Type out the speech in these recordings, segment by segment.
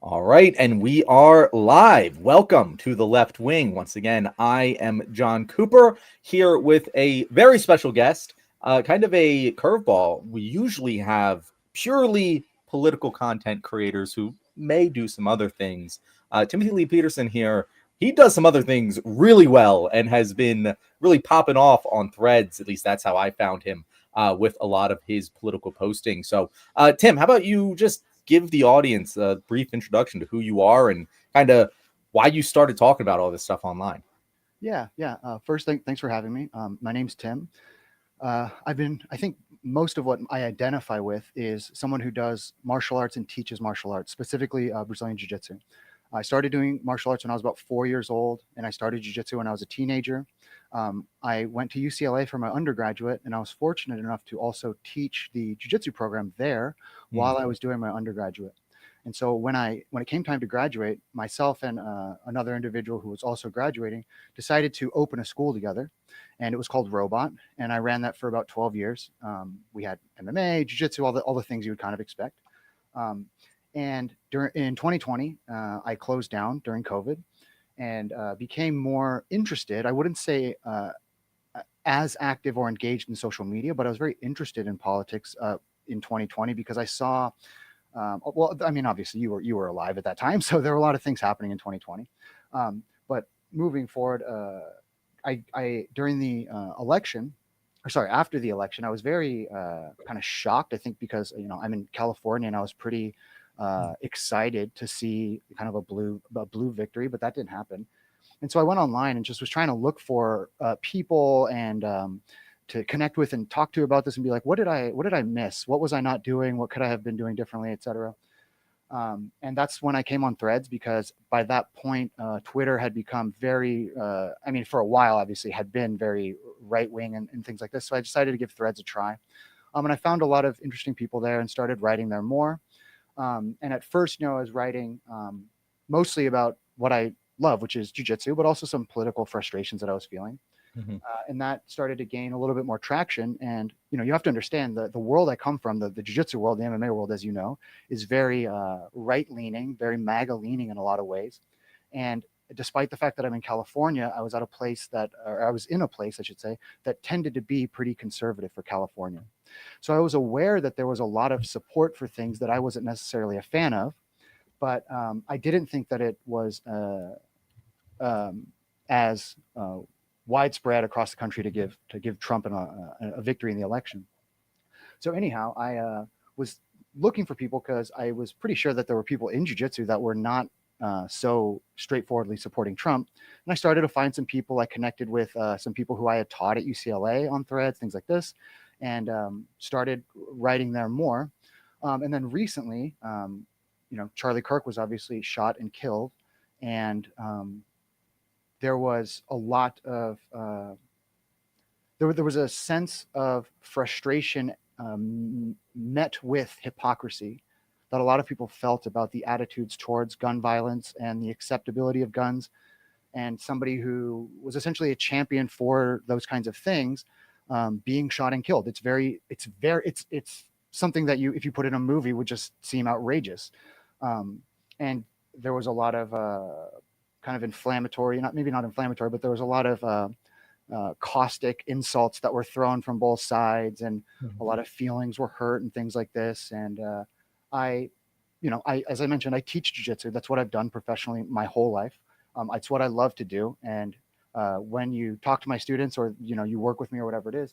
All right, and we are live. Welcome to the Left Wing. Once again, I am John Cooper here with a very special guest, kind of a curveball. We usually have purely political content creators who may do some other things. Timothy Lee Peterson here. He does some other things really well and has been really popping off on threads. At least that's how I found him with a lot of his political posting. So, Tim, how about you just give the audience a brief introduction to who you are and kind of why you started talking about all this stuff online? Yeah. First thing, thanks for having me. My name's Tim. I think most of what I identify with is someone who does martial arts and teaches martial arts, specifically Brazilian Jiu Jitsu. I started doing martial arts when I was about 4 years old, and I started Jiu Jitsu when I was a teenager. I went to UCLA for my undergraduate, and I was fortunate enough to also teach the Jiu Jitsu program there Hmm. while I was doing my undergraduate. And so when it came time to graduate, myself and another individual who was also graduating decided to open a school together, and it was called Robot. And I ran that for about 12 years. We had MMA, jiu-jitsu, all the things you would kind of expect. Um, and in 2020, I closed down during COVID and became more interested. I wouldn't say as active or engaged in social media, but I was very interested in politics in 2020 because I saw well, I mean, obviously you were alive at that time, so there were a lot of things happening in 2020. But moving forward, I during the election, or sorry, after the election, I was very kind of shocked. I think because I'm in California and I was pretty excited to see kind of a blue victory, but that didn't happen. And so I went online and just was trying to look for people and to connect with and talk to about this and be like, what did I miss? What was I not doing? What could I have been doing differently, et cetera? And that's when I came on Threads because by that point, Twitter had become very, I mean, for a while, obviously, had been very right wing and things like this. So I decided to give Threads a try. And I found a lot of interesting people there and started writing there more. And at first, I was writing mostly about what I love, which is jujitsu, but also some political frustrations that I was feeling. Hmm. And that started to gain a little bit more traction. And you have to understand the world I come from, the jiu-jitsu world, the MMA world, as you know, is very right-leaning, very MAGA leaning in a lot of ways. And despite the fact that I'm in California, I was at a place that, or I was in a place, I should say, that tended to be pretty conservative for California. So I was aware that there was a lot of support for things that I wasn't necessarily a fan of, but I didn't think that it was um, as widespread across the country to give Trump a victory in the election. So anyhow, I was looking for people because I was pretty sure that there were people in jiu-jitsu that were not so straightforwardly supporting Trump. And I started to find some people. I connected with some people who I had taught at UCLA on Threads, things like this, and started writing there more. And then recently, Charlie Kirk was obviously shot and killed, and there was a lot of there was a sense of frustration met with hypocrisy that a lot of people felt about the attitudes towards gun violence and the acceptability of guns. And somebody who was essentially a champion for those kinds of things being shot and killed. It's something that if you put in a movie, would just seem outrageous. And there was a lot of kind of inflammatory, maybe not inflammatory, but there was a lot of caustic insults that were thrown from both sides, and a lot of feelings were hurt and things like this. And I, as I mentioned, I teach jujitsu. That's what I've done professionally my whole life. It's what I love to do. And when you talk to my students, or you work with me or whatever it is,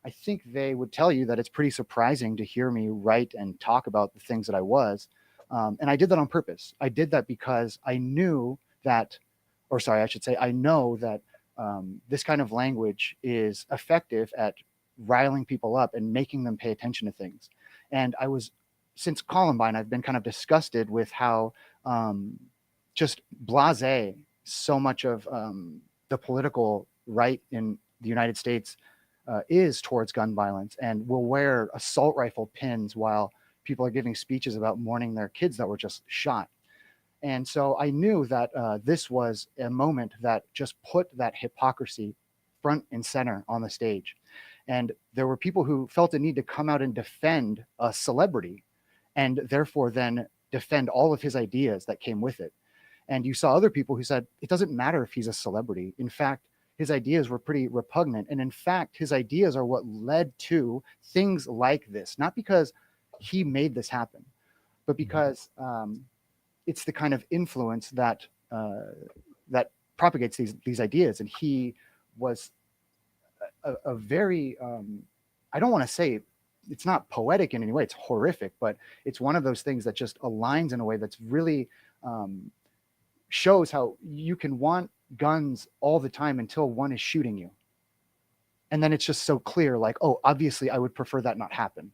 I think they would tell you that it's pretty surprising to hear me write and talk about the things that I was. And I did that on purpose. I did that because I knew that, or sorry, I should say, I know that this kind of language is effective at riling people up and making them pay attention to things. And since Columbine, I've been kind of disgusted with how just blasé so much of the political right in the United States is towards gun violence, and will wear assault rifle pins while people are giving speeches about mourning their kids that were just shot. And so I knew that this was a moment that just put that hypocrisy front and center on the stage. And there were people who felt a need to come out and defend a celebrity, and therefore then defend all of his ideas that came with it. And you saw other people who said it doesn't matter if he's a celebrity. In fact, his ideas were pretty repugnant. And in fact, his ideas are what led to things like this, not because he made this happen, but because it's the kind of influence that that propagates these ideas. And he was a very I don't want to say it's not poetic in any way. It's horrific, but it's one of those things that just aligns in a way that's really shows how you can want guns all the time until one is shooting you. And then it's just so clear, like, oh, obviously I would prefer that not happen.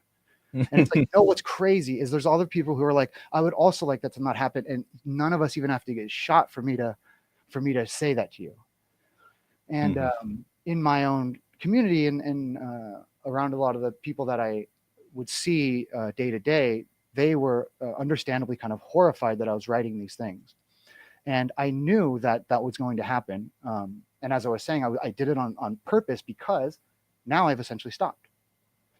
And it's like, no, what's crazy is there's other people who are like, I would also like that to not happen. And none of us even have to get shot for me to say that to you. And in my own community and around a lot of the people that I would see day to day, they were understandably kind of horrified that I was writing these things. And I knew that that was going to happen. And as I was saying, I did it on purpose because now I've essentially stopped.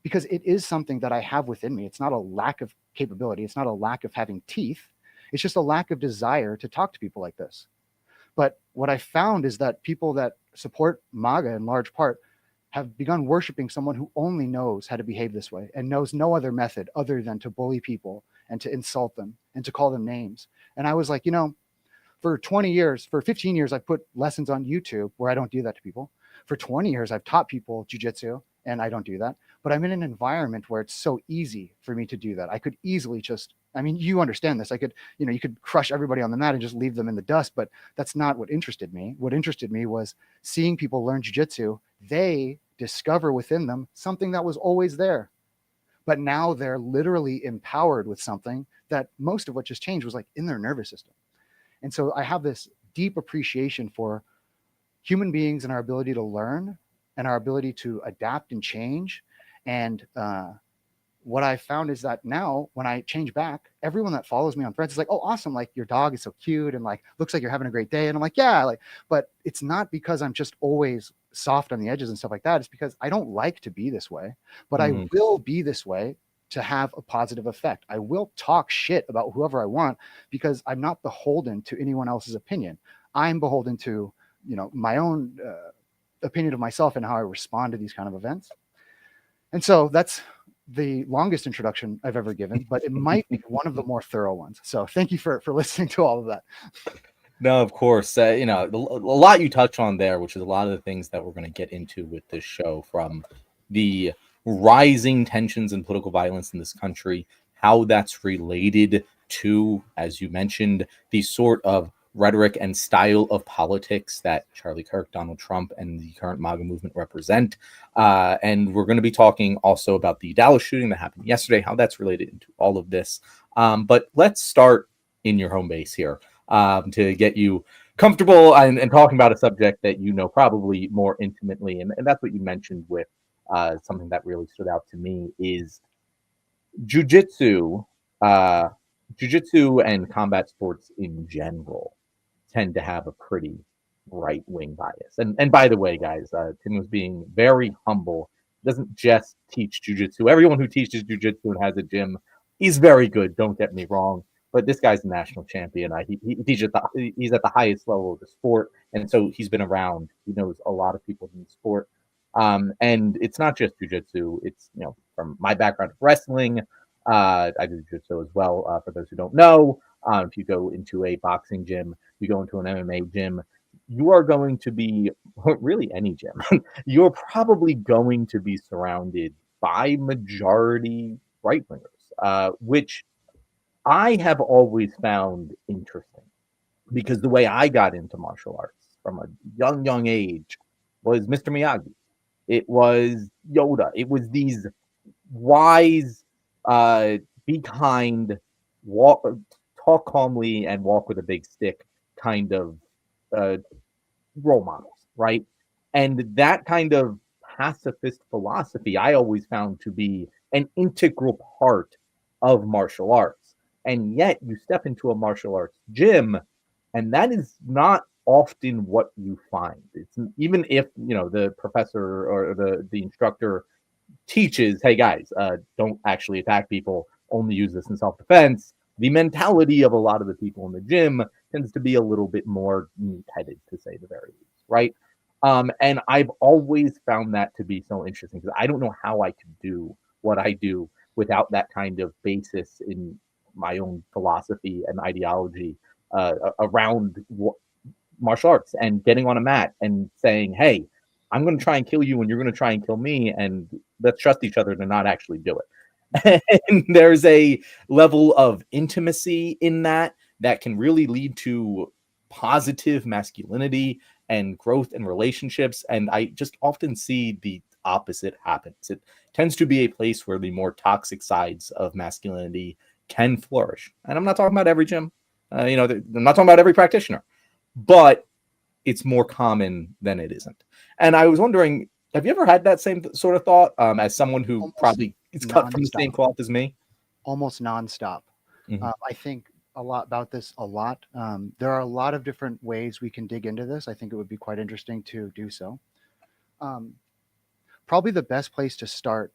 Because it is something that I have within me. It's not a lack of capability. It's not a lack of having teeth. It's just a lack of desire to talk to people like this. But what I found is that people that support MAGA in large part have begun worshiping someone who only knows how to behave this way and knows no other method other than to bully people and to insult them and to call them names. And I was like, for 20 years, for 15 years, I've put lessons on YouTube where I don't do that to people. For 20 years, I've taught people jujitsu and I don't do that. But I'm in an environment where it's so easy for me to do that. I could easily you understand this. I could, you could crush everybody on the mat and just leave them in the dust, but that's not what interested me. What interested me was seeing people learn jujitsu. They discover within them something that was always there. But now they're literally empowered with something that most of what just changed was like in their nervous system. And so I have this deep appreciation for human beings and our ability to learn and our ability to adapt and change. And what I found is that now when I change back, everyone that follows me on Threads is like, oh, awesome. Like your dog is so cute and like, looks like you're having a great day. And I'm like, yeah, but it's not because I'm just always soft on the edges and stuff like that. It's because I don't like to be this way, but I will be this way to have a positive effect. I will talk shit about whoever I want because I'm not beholden to anyone else's opinion. I'm beholden to, my own opinion of myself and how I respond to these kind of events. And so that's the longest introduction I've ever given, but it might be one of the more thorough ones. So thank you for listening to all of that. No, of course. A lot you touch on there, which is a lot of the things that we're going to get into with this show, from the rising tensions and political violence in this country, how that's related to, as you mentioned, the sort of rhetoric and style of politics that Charlie Kirk, Donald Trump, and the current MAGA movement represent. And we're going to be talking also about the Dallas shooting that happened yesterday, how that's related into all of this. But let's start in your home base here to get you comfortable and talking about a subject that you know probably more intimately. And that's what you mentioned with something that really stood out to me is jiu-jitsu. Jiu-jitsu and combat sports in general tend to have a pretty right-wing bias. And by the way, guys, Tim was being very humble. He doesn't just teach jiu-jitsu. Everyone who teaches jiu-jitsu and has a gym is very good, don't get me wrong. But this guy's a national champion. He's at the highest level of the sport. And so he's been around. He knows a lot of people in the sport. And it's not just jiu-jitsu. It's, from my background of wrestling, I do jiu-jitsu as well, for those who don't know. If you go into a boxing gym, you go into an MMA gym, you are going to be, really any gym, you're probably going to be surrounded by majority right-wingers, which I have always found interesting, because the way I got into martial arts from a young age was Mr. Miyagi. It was Yoda. It was these wise, be kind, talk calmly, and walk with a big stick kind of uh, role models, right? And that kind of pacifist philosophy I always found to be an integral part of martial arts. And yet you step into a martial arts gym, and that is not often what you find. It's even if the professor or the instructor teaches, hey guys, don't actually attack people, only use this in self-defense. the mentality of a lot of the people in the gym tends to be a little bit more meat-headed, to say the very least, right? And I've always found that to be so interesting because I don't know how I could do what I do without that kind of basis in my own philosophy and ideology around martial arts and getting on a mat and saying, "Hey, I'm going to try and kill you, and you're going to try and kill me, and let's trust each other to not actually do it." And there's a level of intimacy in that that can really lead to positive masculinity and growth in relationships. And I just often see the opposite happens. It tends to be a place where the more toxic sides of masculinity can flourish. And I'm not talking about every gym, I'm not talking about every practitioner, but it's more common than it isn't. And I was wondering, have you ever had that same sort of thought as someone who Almost probably is cut from the same nonstop. cloth as me? Almost nonstop. Mhm. I think a lot about this a lot. There are a lot of different ways we can dig into this. I think it would be quite interesting to do so. Um, probably the best place to start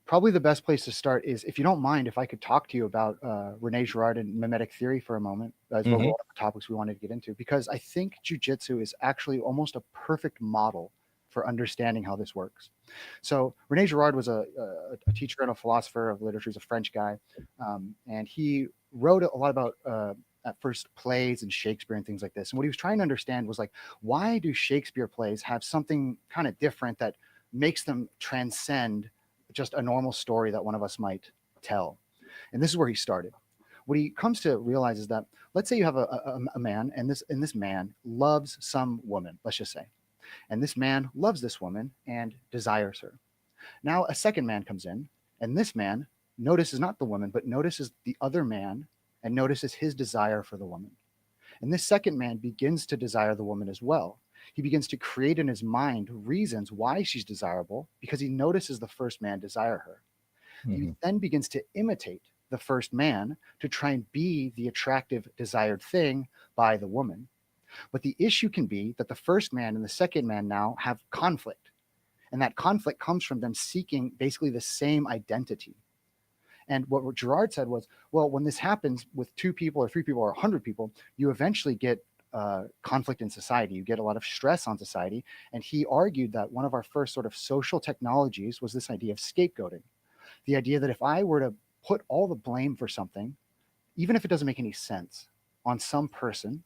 Probably the best place to start is, if you don't mind, if I could talk to you about Rene Girard and mimetic theory for a moment, as well as Mhm. all the topics we wanted to get into, because I think jujitsu is actually almost a perfect model for understanding how this works. So Rene Girard was a teacher and a philosopher of literature. He's a French guy, and he wrote a lot about at first plays and Shakespeare and things like this. And what he was trying to understand was, like, why do Shakespeare plays have something kind of different that makes them transcend just a normal story that one of us might tell? And this is where he started. What he comes to realize is that, let's say you have a man, and this man loves some woman, let's just say, and this man loves this woman and desires her. Now a second man comes in, and this man notices not the woman, but notices the other man and notices his desire for the woman. And this second man begins to desire the woman as well. He begins to create in his mind reasons why she's desirable because he notices the first man desire her. He Mhm. then begins to imitate the first man to try and be the attractive, desired thing by the woman. But the issue can be that the first man and the second man now have conflict. And that conflict comes from them seeking basically the same identity. And what Gerard said was, well, when this happens with two people or three people or 100 people, you eventually get conflict in society. You get a lot of stress on society. And he argued that one of our first sort of social technologies was this idea of scapegoating. The idea that if I were to put all the blame for something, even if it doesn't make any sense, on some person,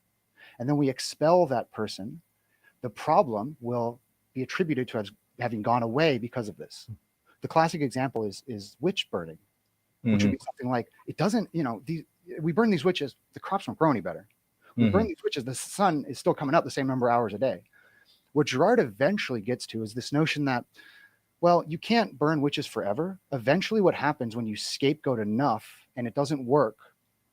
and then we expel that person, the problem will be attributed to us having gone away because of this. The classic example is witch burning, which would Mhm. be something like, it doesn't, we burn these witches, the crops won't grow any better. We burn Mhm. these witches, the sun is still coming up the same number of hours a day. What Girard eventually gets to is this notion that, well, you can't burn witches forever. Eventually, what happens when you scapegoat enough and it doesn't work,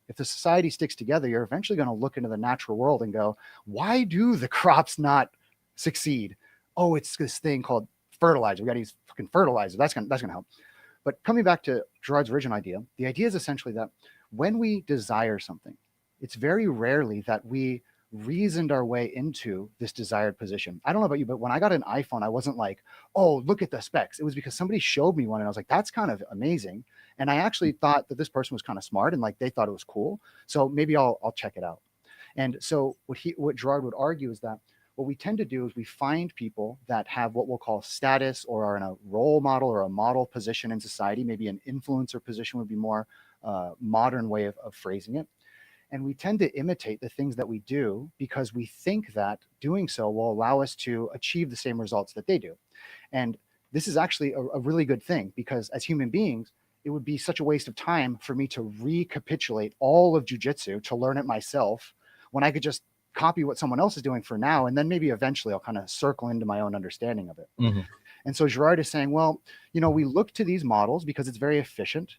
if the society sticks together, you're eventually going to look into the natural world and go, why do the crops not succeed? Oh, it's this thing called fertilizer. We got to use fucking fertilizer. That's gonna help. But coming back to Gerard's original idea, the idea is essentially that when we desire something, it's very rarely that we reasoned our way into this desired position. I don't know about you, but when I got an iPhone, I wasn't like, oh, look at the specs. It was because somebody showed me one and I was like, that's kind of amazing. And I actually thought that this person was kind of smart and like they thought it was cool. So maybe I'll check it out. And so what Gerard would argue is that what we tend to do is we find people that have what we'll call status or are in a role model or a model position in society. Maybe an influencer position would be more modern way of phrasing it. And we tend to imitate the things that we do because we think that doing so will allow us to achieve the same results that they do. And this is actually a really good thing, because as human beings, it would be such a waste of time for me to recapitulate all of jujitsu to learn it myself when I could just copy what someone else is doing for now. And then maybe eventually I'll kind of circle into my own understanding of it. Mhm. And so Girard is saying, well, we look to these models because it's very efficient.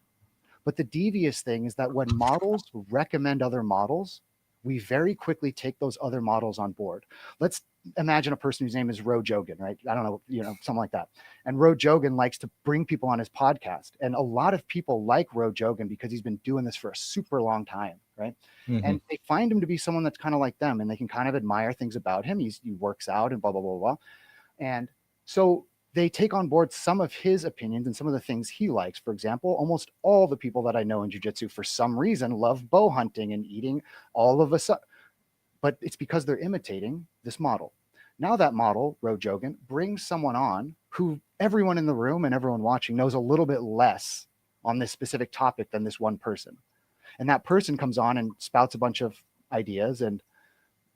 But the devious thing is that when models recommend other models, we very quickly take those other models on board. Let's imagine a person whose name is Ro Jogan, right? I don't know, something like that. And Ro Jogan likes to bring people on his podcast. And a lot of people like Ro Jogan because he's been doing this for a super long time, right? Mhm. And they find him to be someone that's kind of like them, and they can kind of admire things about him. He works out and blah, blah, blah, blah. And so they take on board some of his opinions and some of the things he likes. For example, almost all the people that I know in jiu-jitsu for some reason love bow hunting and eating all of a sudden, but it's because they're imitating this model. Now that model, Rojogan, brings someone on who everyone in the room and everyone watching knows a little bit less on this specific topic than this one person. And that person comes on and spouts a bunch of ideas and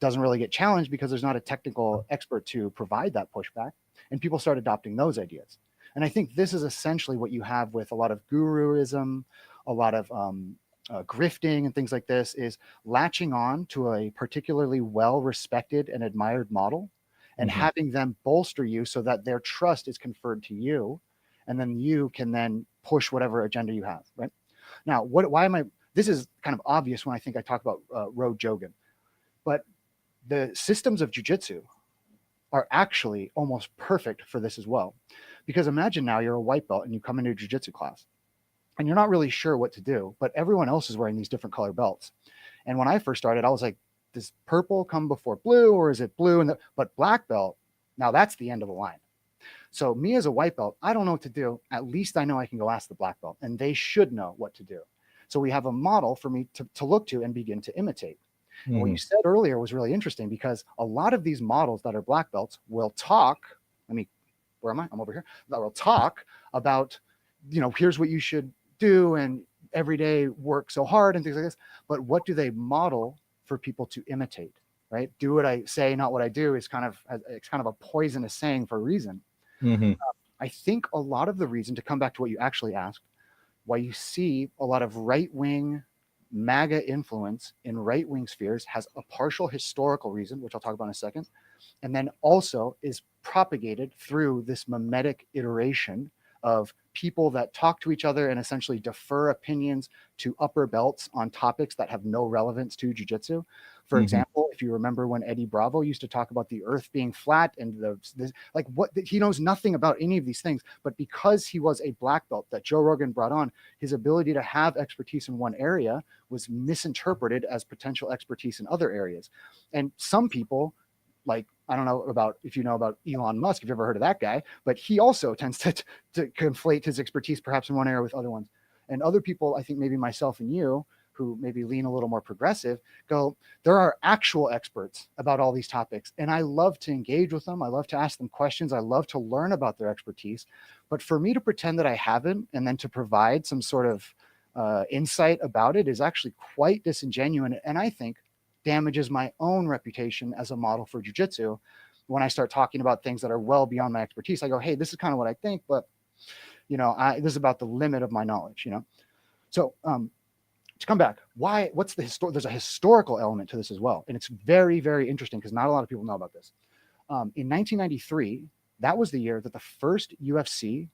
doesn't really get challenged because there's not a technical expert to provide that pushback. And people start adopting those ideas. And I think this is essentially what you have with a lot of guruism, a lot of grifting and things like this, is latching on to a particularly well-respected and admired model and having them bolster you so that their trust is conferred to you. And then you can then push whatever agenda you have, right? Now, why am I, this is kind of obvious when I think I talk about Rojogan, but the systems of jiu-jitsu are actually almost perfect for this as well. Because imagine now you're a white belt and you come into a jiu-jitsu class and you're not really sure what to do, but everyone else is wearing these different color belts. And when I first started, I was like, does purple come before blue, or is it blue? But black belt, now that's the end of the line. So me as a white belt, I don't know what to do. At least I know I can go ask the black belt, and they should know what to do. So we have a model for me to look to and begin to imitate. And what you said earlier was really interesting, because a lot of these models that are black belts will talk. Where am I? I'm over here. That will talk about, here's what you should do, and every day work so hard and things like this. But what do they model for people to imitate? Right? Do what I say, not what I do, it's kind of a poisonous saying for a reason. I think a lot of the reason, to come back to what you actually asked, why you see a lot of right-wing MAGA influence in right-wing spheres has a partial historical reason, which I'll talk about in a second, and then also is propagated through this mimetic iteration of people that talk to each other and essentially defer opinions to upper belts on topics that have no relevance to jiu-jitsu. For example, if you remember when Eddie Bravo used to talk about the earth being flat and he knows nothing about any of these things, but because he was a black belt that Joe Rogan brought on, his ability to have expertise in one area was misinterpreted as potential expertise in other areas. And some people, like, I don't know if you know about Elon Musk, if you've ever heard of that guy, but he also tends to conflate his expertise perhaps in one area with other ones. And other people, I think maybe myself and you, who maybe lean a little more progressive, go, there are actual experts about all these topics. And I love to engage with them. I love to ask them questions. I love to learn about their expertise. But for me to pretend that I haven't and then to provide some sort of insight about it is actually quite disingenuous. And I think damages my own reputation as a model for jiu-jitsu when I start talking about things that are well beyond my expertise. I go, hey, this is kind of what I think, but this is about the limit of my knowledge, So to come back, what's there's a historical element to this as well. And it's very, very interesting because not a lot of people know about this. In 1993, that was the year that the first UFC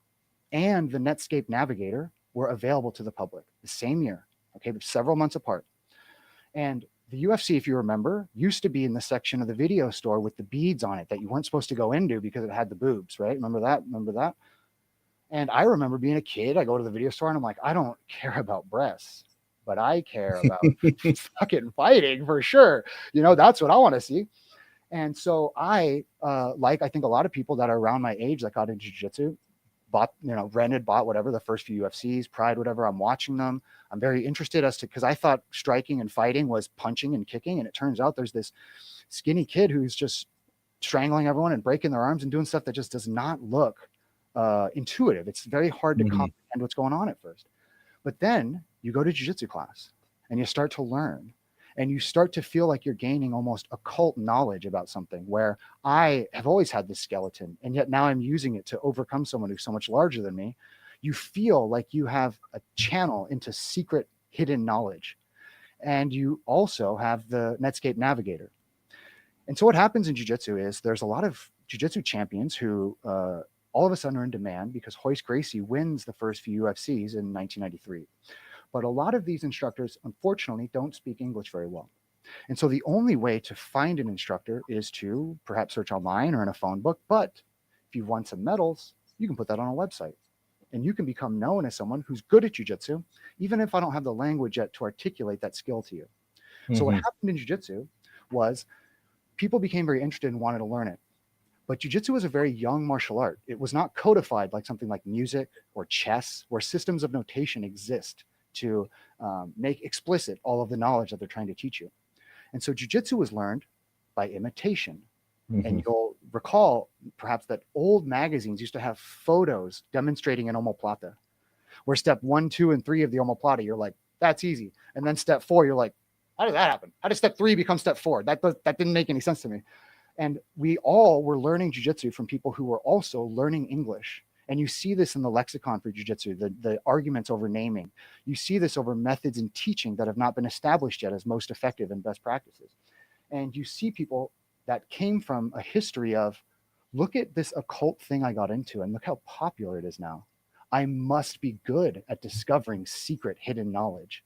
and the Netscape Navigator were available to the public, the same year, okay, several months apart. And the UFC, if you remember, used to be in the section of the video store with the beads on it that you weren't supposed to go into because it had the boobs, right? Remember that? And I remember being a kid, I go to the video store and I'm like, I don't care about breasts, but I care about fucking fighting for sure. That's what I want to see. And so I think a lot of people that are around my age that got into jiu-jitsu, bought whatever, the first few UFCs, Pride, whatever. I'm watching them. I'm very interested because I thought striking and fighting was punching and kicking. And it turns out there's this skinny kid who's just strangling everyone and breaking their arms and doing stuff that just does not look intuitive. It's very hard to comprehend what's going on at first. But then you go to jiu-jitsu class and you start to learn and you start to feel like you're gaining almost occult knowledge about something, where I have always had this skeleton and yet now I'm using it to overcome someone who's so much larger than me. You feel like you have a channel into secret hidden knowledge. And you also have the Netscape Navigator. And so what happens in jiu-jitsu is there's a lot of jiu-jitsu champions who all of a sudden are in demand because Royce Gracie wins the first few UFCs in 1993. But a lot of these instructors, unfortunately, don't speak English very well. And so the only way to find an instructor is to perhaps search online or in a phone book. But if you've won some medals, you can put that on a website. And you can become known as someone who's good at jiu-jitsu, even if I don't have the language yet to articulate that skill to you. So what happened in jiu-jitsu was people became very interested and wanted to learn it. But jiu-jitsu was a very young martial art. It was not codified like something like music or chess, where systems of notation exist to make explicit all of the knowledge that they're trying to teach you. And so jiu-jitsu was learned by imitation. And you'll recall perhaps that old magazines used to have photos demonstrating an omoplata, where step 1, 2, and 3 of the omoplata, you're like, that's easy. And then step 4, you're like, how did that happen? How did step 3 become step 4? That didn't make any sense to me. And we all were learning jiu-jitsu from people who were also learning English. And you see this in the lexicon for jiu-jitsu, the arguments over naming. You see this over methods in teaching that have not been established yet as most effective and best practices. And you see people that came from a history of, look at this occult thing I got into and look how popular it is now. I must be good at discovering secret hidden knowledge.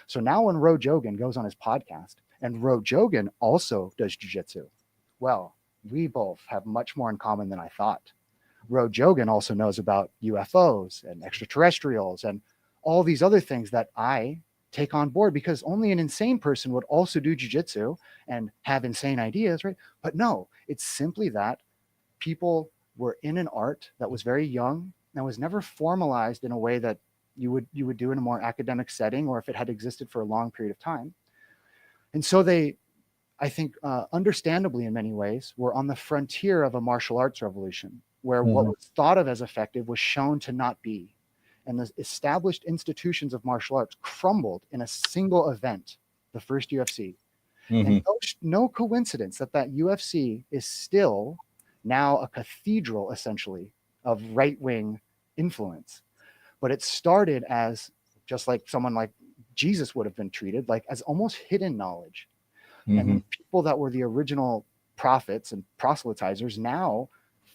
So now when Ro Jogan goes on his podcast, and Ro Jogan also does jiu-jitsu, well, we both have much more in common than I thought. Ro Jogan also knows about UFOs and extraterrestrials and all these other things that I take on board, because only an insane person would also do jiu-jitsu and have insane ideas, right? But no, it's simply that people were in an art that was very young and was never formalized in a way that you would do in a more academic setting, or if it had existed for a long period of time. And so they, I think, understandably in many ways, were on the frontier of a martial arts revolution, where what was thought of as effective was shown to not be. And the established institutions of martial arts crumbled in a single event, the first UFC. And no coincidence that UFC is still now a cathedral, essentially, of right-wing influence. But it started as, just like someone like Jesus would have been treated, like as almost hidden knowledge. And the people that were the original prophets and proselytizers now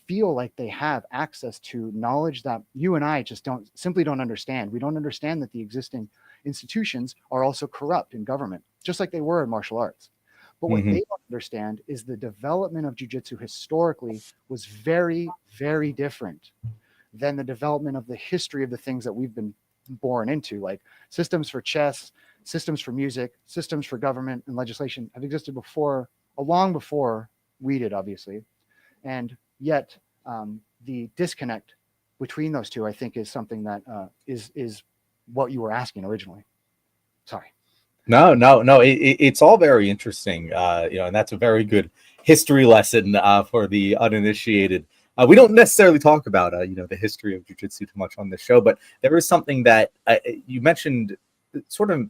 feel like they have access to knowledge that you and I just simply don't understand. We don't understand that the existing institutions are also corrupt in government, just like they were in martial arts. But what they don't understand is the development of jiu-jitsu historically was very, very different than the development of the history of the things that we've been born into, like systems for chess, systems for music, systems for government and legislation have existed before, long before we did, obviously. And yet the disconnect between those two, I think, is something that is what you were asking originally. Sorry. No. It's all very interesting, and that's a very good history lesson for the uninitiated. We don't necessarily talk about, the history of jiu-jitsu too much on this show, but there is something that you mentioned, sort of,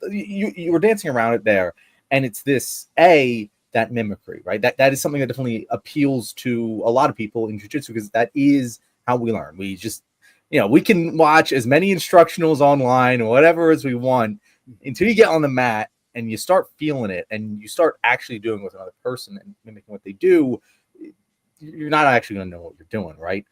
you were dancing around it there, and it's this, that mimicry, right? That is something that definitely appeals to a lot of people in jiu-jitsu, because that is how we learn. We just, we can watch as many instructionals online or whatever as we want, until you get on the mat and you start feeling it and you start actually doing with another person and mimicking what they do, you're not actually going to know what you're doing, right?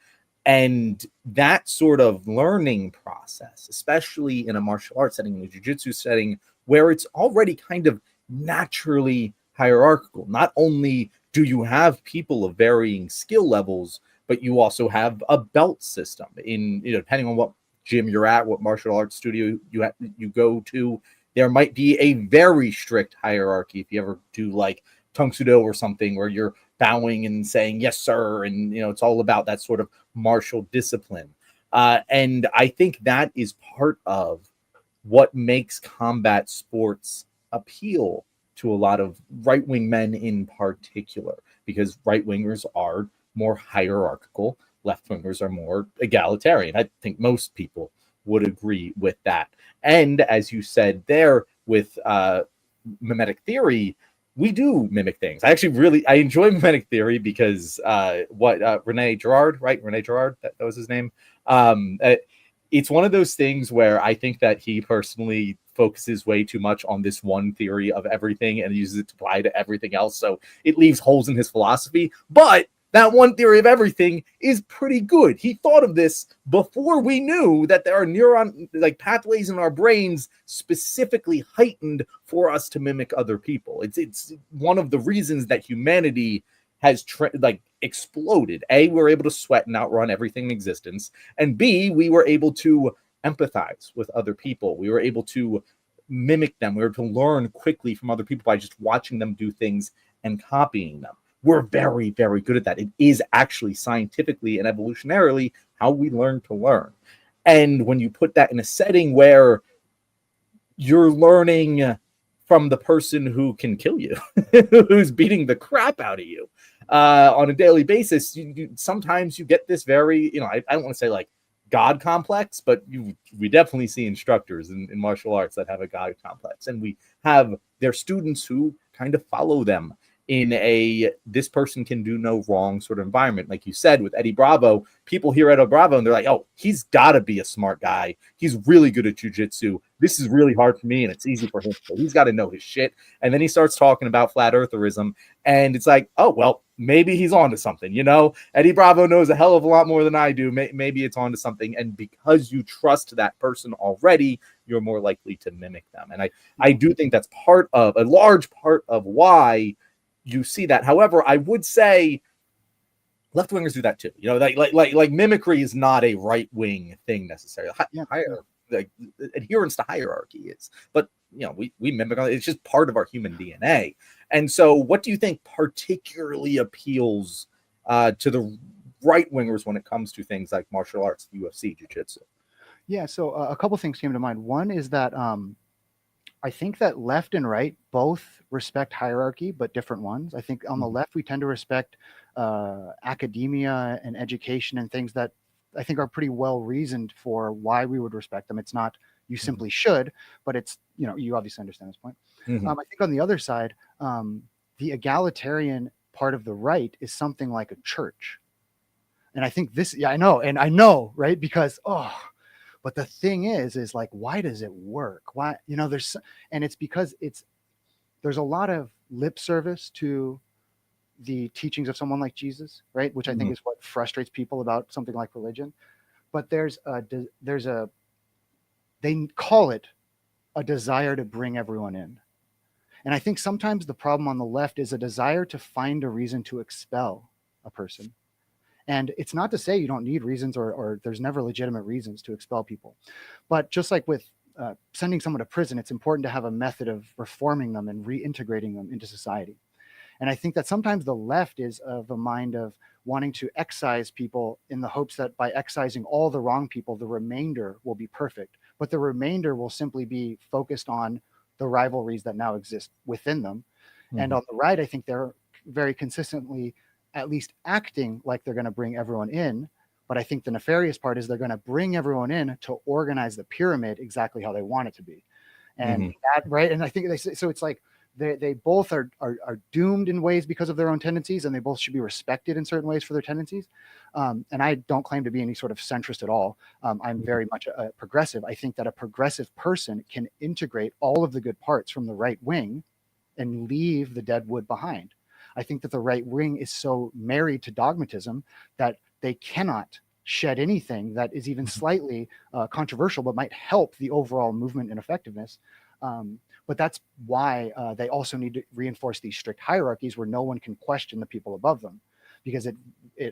And that sort of learning process, especially in a martial arts setting, in a jiu-jitsu setting, where it's already kind of naturally hierarchical. Not only do you have people of varying skill levels, but you also have a belt system in, depending on what gym you're at, what martial arts studio you go to, there might be a very strict hierarchy. If you ever do like Tung Sudo or something, where you're bowing and saying yes sir, and it's all about that sort of martial discipline, and I think that is part of what makes combat sports appeal to a lot of right-wing men in particular, because right-wingers are more hierarchical, left-wingers are more egalitarian. I think most people would agree with that. And as you said there with mimetic theory, we do mimic things. I enjoy mimetic theory because Rene Girard, right? Rene Girard, that was his name. It's one of those things where I think that he personally focuses way too much on this one theory of everything and uses it to apply to everything else. So it leaves holes in his philosophy. But that one theory of everything is pretty good. He thought of this before we knew that there are neuron pathways in our brains specifically heightened for us to mimic other people. It's one of the reasons that humanity has exploded. A, we're able to sweat and outrun everything in existence, and B, we were able to empathize with other people. We were able to mimic them. We were able to learn quickly from other people by just watching them do things and copying them. we're very, very good at that. It is actually scientifically and evolutionarily how we learn to learn. And when you put that in a setting where you're learning from the person who can kill you, who's beating the crap out of you on a daily basis, sometimes you get this very, I don't want to say like God complex, but we definitely see instructors in martial arts that have a God complex, and we have their students who kind of follow them in a this person can do no wrong sort of environment. Like you said with Eddie Bravo, people hear Eddie Bravo and they're like, oh, he's got to be a smart guy. He's really good at jujitsu. This is really hard for me and it's easy for him. So he's got to know his shit. And then he starts talking about flat eartherism. And it's like, oh, well, maybe he's onto something. Eddie Bravo knows a hell of a lot more than I do. Maybe it's onto something. And because you trust that person already, you're more likely to mimic them. And I do think that's a large part of why you see that. However, I would say left wingers do that too. Like mimicry is not a right wing thing necessarily. Like adherence to hierarchy is, but we mimic. It's just part of our human DNA. And so, what do you think particularly appeals to the right wingers when it comes to things like martial arts, UFC, jiu-jitsu? Yeah. So a couple things came to mind. One is that I think that left and right both respect hierarchy, but different ones. I think on the left, we tend to respect academia and education and things that I think are pretty well reasoned for why we would respect them. It's not you simply should, but it's, you obviously understand this point. I think on the other side, the egalitarian part of the right is something like a church. And I think I know, right? Because, but the thing is like, why does it work? Why, and it's because there's a lot of lip service to the teachings of someone like Jesus, right? Which I think is what frustrates people about something like religion. But they call it a desire to bring everyone in. And I think sometimes the problem on the left is a desire to find a reason to expel a person. And it's not to say you don't need reasons or there's never legitimate reasons to expel people. But just like with sending someone to prison, it's important to have a method of reforming them and reintegrating them into society. And I think that sometimes the left is of a mind of wanting to excise people in the hopes that by excising all the wrong people, the remainder will be perfect. But the remainder will simply be focused on the rivalries that now exist within them. And on the right, I think they're very consistently at least acting like they're going to bring everyone in. But I think the nefarious part is they're going to bring everyone in to organize the pyramid exactly how they want it to be. And that, right. And I think so it's like they both are doomed in ways because of their own tendencies, and they both should be respected in certain ways for their tendencies. And I don't claim to be any sort of centrist at all. I'm very much a progressive. I think that a progressive person can integrate all of the good parts from the right wing and leave the dead wood behind. I think that the right wing is so married to dogmatism that they cannot shed anything that is even slightly controversial, but might help the overall movement and effectiveness. But that's why they also need to reinforce these strict hierarchies where no one can question the people above them, because it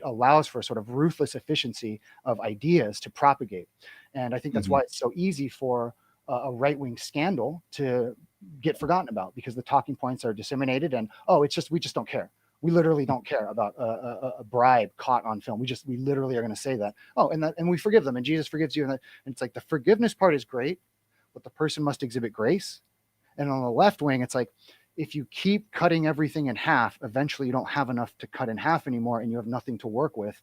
allows for a sort of ruthless efficiency of ideas to propagate. And I think that's why it's so easy for a right-wing scandal to get forgotten about, because the talking points are disseminated and, we just don't care. We literally don't care about a bribe caught on film. We literally are going to say that. And we forgive them, and Jesus forgives you. And it's like the forgiveness part is great, but the person must exhibit grace. And on the left wing, it's like, if you keep cutting everything in half, eventually you don't have enough to cut in half anymore, and you have nothing to work with.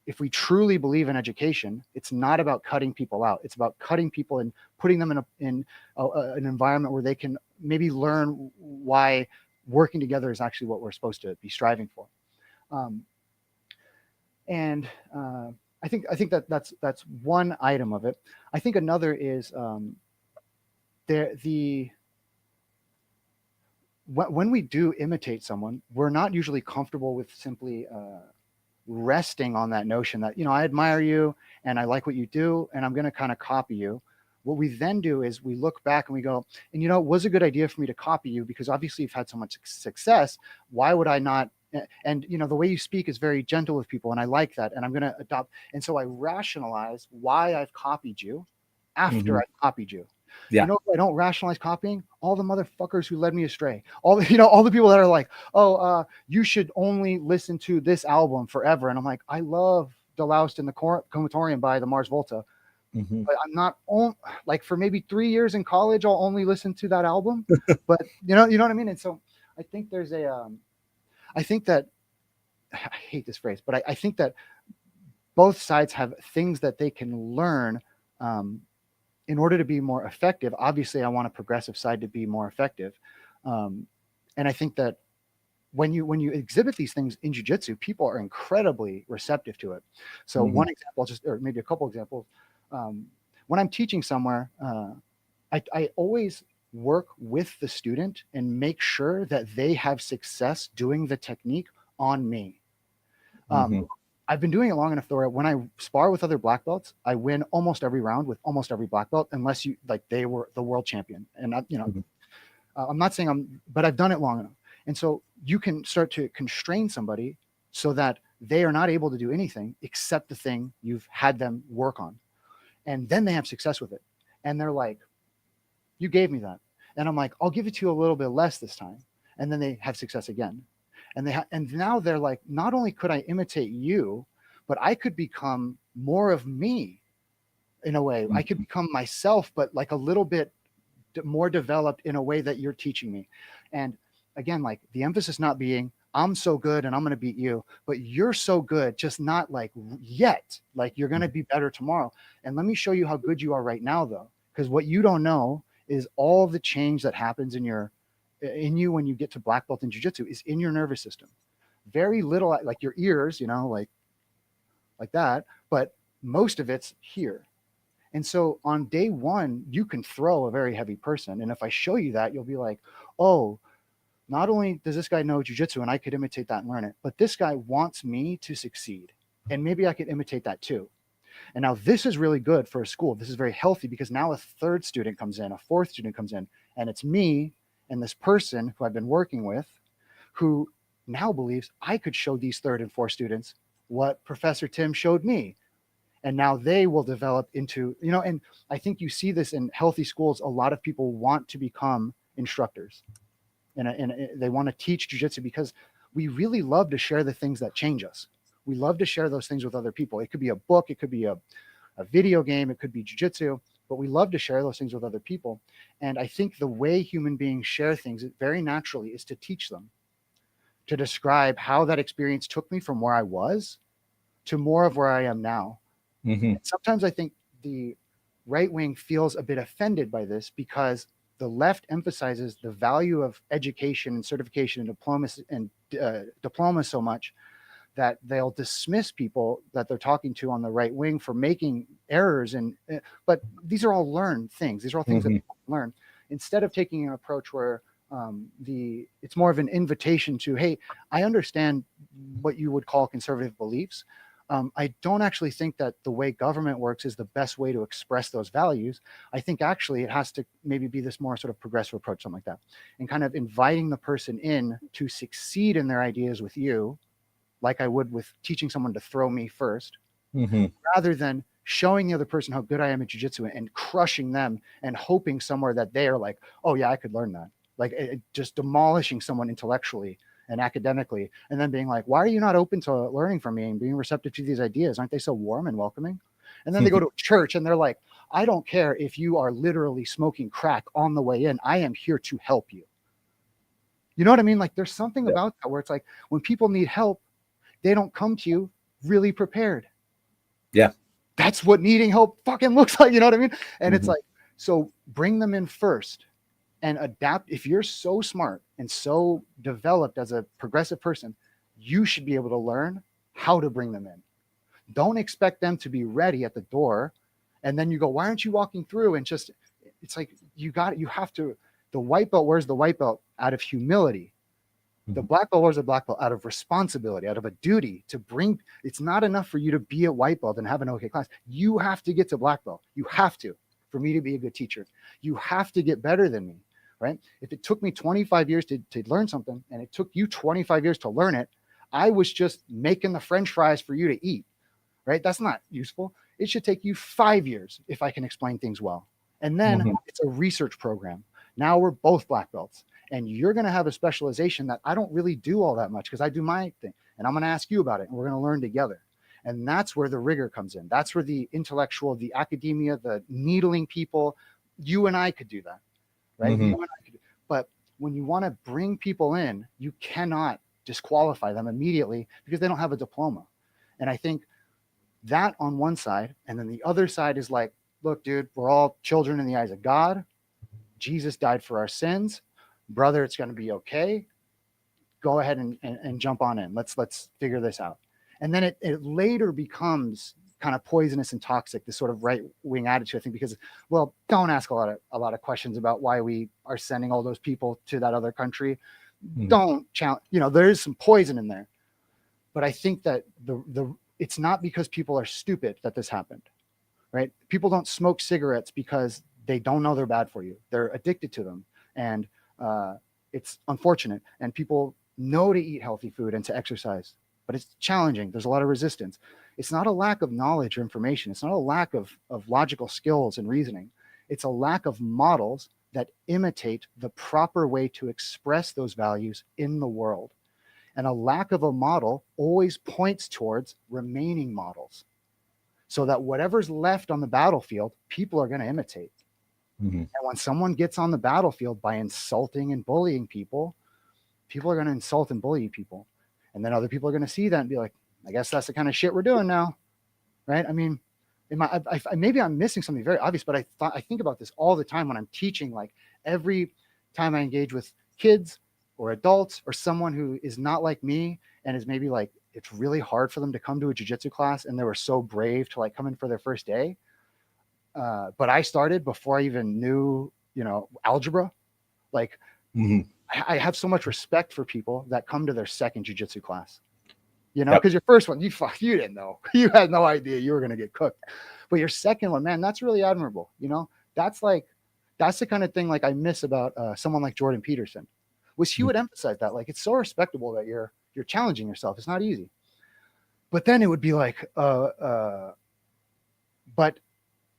If we truly believe in education, it's not about cutting people out. It's about cutting people and putting them in an environment where they can maybe learn why working together is actually what we're supposed to be striving for. I think that's one item of it. I think another is when we do imitate someone, we're not usually comfortable with simply resting on that notion that, I admire you and I like what you do and I'm going to kind of copy you. What we then do is we look back and we go, and it was a good idea for me to copy you because obviously you've had so much success. Why would I not? And the way you speak is very gentle with people, and I like that, and I'm going to adopt. And so I rationalize why I've copied you after I've copied you. Yeah. I don't rationalize copying? All the motherfuckers who led me astray. All the, all the people that are like, oh, you should only listen to this album forever. And I'm like, I love Deloused in the Comatorium by the Mars Volta. Mm-hmm. But I'm not like for maybe 3 years in college, I'll only listen to that album. But you know what I mean? And so I think there's I think that, I hate this phrase, but I think that both sides have things that they can learn in order to be more effective. Obviously, I want a progressive side to be more effective. And I think that when you exhibit these things in jiu-jitsu, people are incredibly receptive to it. So one example, or maybe a couple examples, when I'm teaching somewhere, I always work with the student and make sure that they have success doing the technique on me. I've been doing it long enough though. When I spar with other black belts, I win almost every round with almost every black belt, unless they were the world champion. And I'm not saying but I've done it long enough. And so you can start to constrain somebody so that they are not able to do anything except the thing you've had them work on. And then they have success with it. And they're like, you gave me that. And I'm like, I'll give it to you a little bit less this time. And then they have success again. And and now they're like, not only could I imitate you, but I could become more of me in a way. I could become myself, but like a little bit more developed in a way that you're teaching me. And again, like the emphasis not being, I'm so good and I'm going to beat you, but you're so good, just not like yet, like you're going to be better tomorrow. And let me show you how good you are right now though. Because what you don't know is all the change that happens in you when you get to black belt in jiu-jitsu is in your nervous system. Very little, like your ears, like that, but most of it's here. And so on day one, you can throw a very heavy person. And if I show you that, you'll be like, oh, not only does this guy know jiu-jitsu and I could imitate that and learn it, but this guy wants me to succeed. And maybe I could imitate that too. And now this is really good for a school. This is very healthy because now a third student comes in, a fourth student comes in, and it's me and this person who I've been working with who now believes I could show these third and fourth students what Professor Tim showed me. And now they will develop into, and I think you see this in healthy schools. A lot of people want to become instructors and they want to teach jiu-jitsu because we really love to share the things that change us. We love to share those things with other people. It could be a book, it could be a video game, it could be jiu-jitsu, but we love to share those things with other people. And I think the way human beings share things very naturally is to teach them, to describe how that experience took me from where I was to more of where I am now. Sometimes I think the right wing feels a bit offended by this because the left emphasizes the value of education and certification and diploma so much that they'll dismiss people that they're talking to on the right wing for making errors. But these are all learned things. These are all things that people learn. Instead of taking an approach where it's more of an invitation to, hey, I understand what you would call conservative beliefs. I don't actually think that the way government works is the best way to express those values. I think actually it has to maybe be this more sort of progressive approach, something like that, and kind of inviting the person in to succeed in their ideas with you, like I would with teaching someone to throw me first, rather than showing the other person how good I am at jiu-jitsu and crushing them and hoping somewhere that they are like, oh yeah, I could learn that. Like just demolishing someone intellectually and academically, and then being like, why are you not open to learning from me and being receptive to these ideas? Aren't they so warm and welcoming? And then they go to church and they're like, I don't care if you are literally smoking crack on the way in. I am here to help you. You know what I mean? Like there's something about that where it's like when people need help, they don't come to you really prepared. Yeah. That's what needing help fucking looks like. You know what I mean? And it's like, so bring them in first and adapt. If you're so smart and so developed as a progressive person, you should be able to learn how to bring them in. Don't expect them to be ready at the door. And then you go, why aren't you walking through? And just, it's like, you have to, the white belt wears the white belt out of humility. The black belt wears a black belt out of responsibility, out of a duty to bring. It's not enough for you to be a white belt and have an okay class. You have to get to black belt. You have to, for me to be a good teacher. You have to get better than me, right? If it took me 25 years to learn something and it took you 25 years to learn it, I was just making the French fries for you to eat, right? That's not useful. It should take you 5 years if I can explain things well. And then Mhm. it's a research program. Now we're both black belts. And you're going to have a specialization that I don't really do all that much because I do my thing. And I'm going to ask you about it. And we're going to learn together. And that's where the rigor comes in. That's where the intellectual, the academia, the needling people, you and I could do that, right? Mhm. You and I could. But when you want to bring people in, you cannot disqualify them immediately because they don't have a diploma. And I think that on one side, and then the other side is like, look, dude, we're all children in the eyes of God. Jesus died for our sins. Brother, it's going to be okay. Go ahead and jump on in. Let's figure this out. And then it later becomes kind of poisonous and toxic, this sort of right wing attitude, I think, because, well, don't ask a lot of questions about why we are sending all those people to that other country. Mhm. Don't challenge, there is some poison in there. But I think that it's not because people are stupid that this happened, right? People don't smoke cigarettes because they don't know they're bad for you. They're addicted to them. And it's unfortunate. And people know to eat healthy food and to exercise, but it's challenging. There's a lot of resistance. It's not a lack of knowledge or information. It's not a lack of logical skills and reasoning. It's a lack of models that imitate the proper way to express those values in the world. And a lack of a model always points towards remaining models, so that whatever's left on the battlefield, people are going to imitate. Mhm. And when someone gets on the battlefield by insulting and bullying people, people are going to insult and bully people. And then other people are going to see that and be like, I guess that's the kind of shit we're doing now. Right. I mean, maybe I'm missing something very obvious, but I think about this all the time when I'm teaching. Like every time I engage with kids or adults or someone who is not like me and is maybe like, it's really hard for them to come to a jiu-jitsu class and they were so brave to like come in for their first day. But I started before I even knew, algebra. Like Mhm. I have so much respect for people that come to their second jiu-jitsu class, Yep. because your first one, you didn't know, you had no idea you were going to get cooked, but your second one, man, that's really admirable. That's the kind of thing like I miss about someone like Jordan Peterson, was he would emphasize that, like, it's so respectable that you're challenging yourself. It's not easy. But then it would be like, but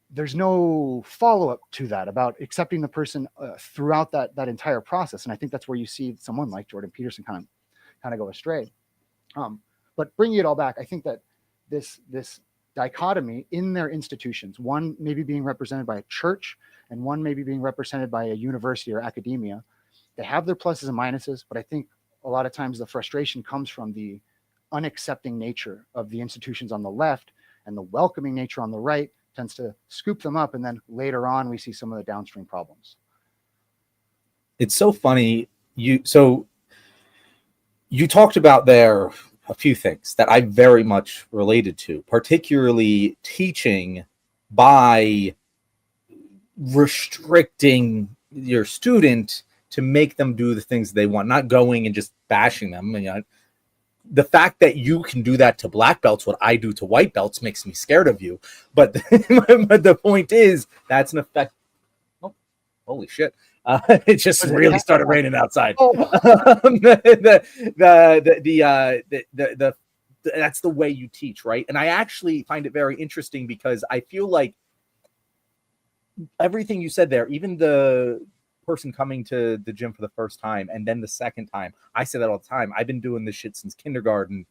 there's no follow-up to that about accepting the person throughout that entire process. And I think that's where you see someone like Jordan Peterson kind of go astray. But bringing it all back, I think that this dichotomy in their institutions, one maybe being represented by a church and one maybe being represented by a university or academia, they have their pluses and minuses, but I think a lot of times the frustration comes from the unaccepting nature of the institutions on the left, and the welcoming nature on the right tends to scoop them up. And then later on, we see some of the downstream problems. It's so funny. You talked about there a few things that I very much related to, particularly teaching by restricting your student to make them do the things they want, not going and just bashing them. The fact that you can do that to black belts, what I do to white belts, makes me scared of you. But the point is, that's an effect. Oh, holy shit. It just really started raining outside. Oh. That's the way you teach, right? And I actually find it very interesting because I feel like everything you said there, even the person coming to the gym for the first time and then the second time, I say that all the time. I've been doing this shit since kindergarten.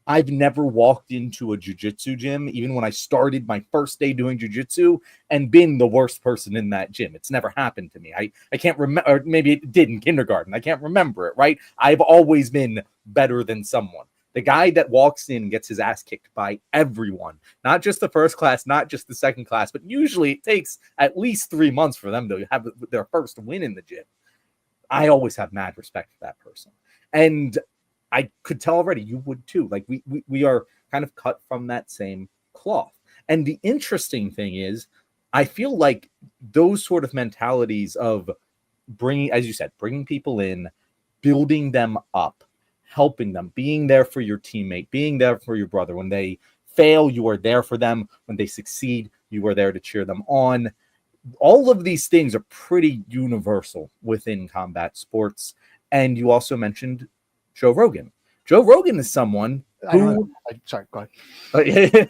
I've never walked into a jiu-jitsu gym, even when I started my first day doing jiu-jitsu, and been the worst person in that gym. It's never happened to me. I can't remember, or maybe it did in kindergarten. I can't remember it, right? I've always been better than someone. The guy that walks in gets his ass kicked by everyone, not just the first class, not just the second class, but usually it takes at least 3 months for them to have their first win in the gym. I always have mad respect for that person. And I could tell already you would too. Like we are kind of cut from that same cloth. And the interesting thing is, I feel like those sort of mentalities of bringing, as you said, bringing people in, building them up, helping them, being there for your teammate, being there for your brother. When they fail, you are there for them. When they succeed, you are there to cheer them on. All of these things are pretty universal within combat sports. And you also mentioned Joe Rogan. Joe Rogan is someone who... Sorry, go ahead.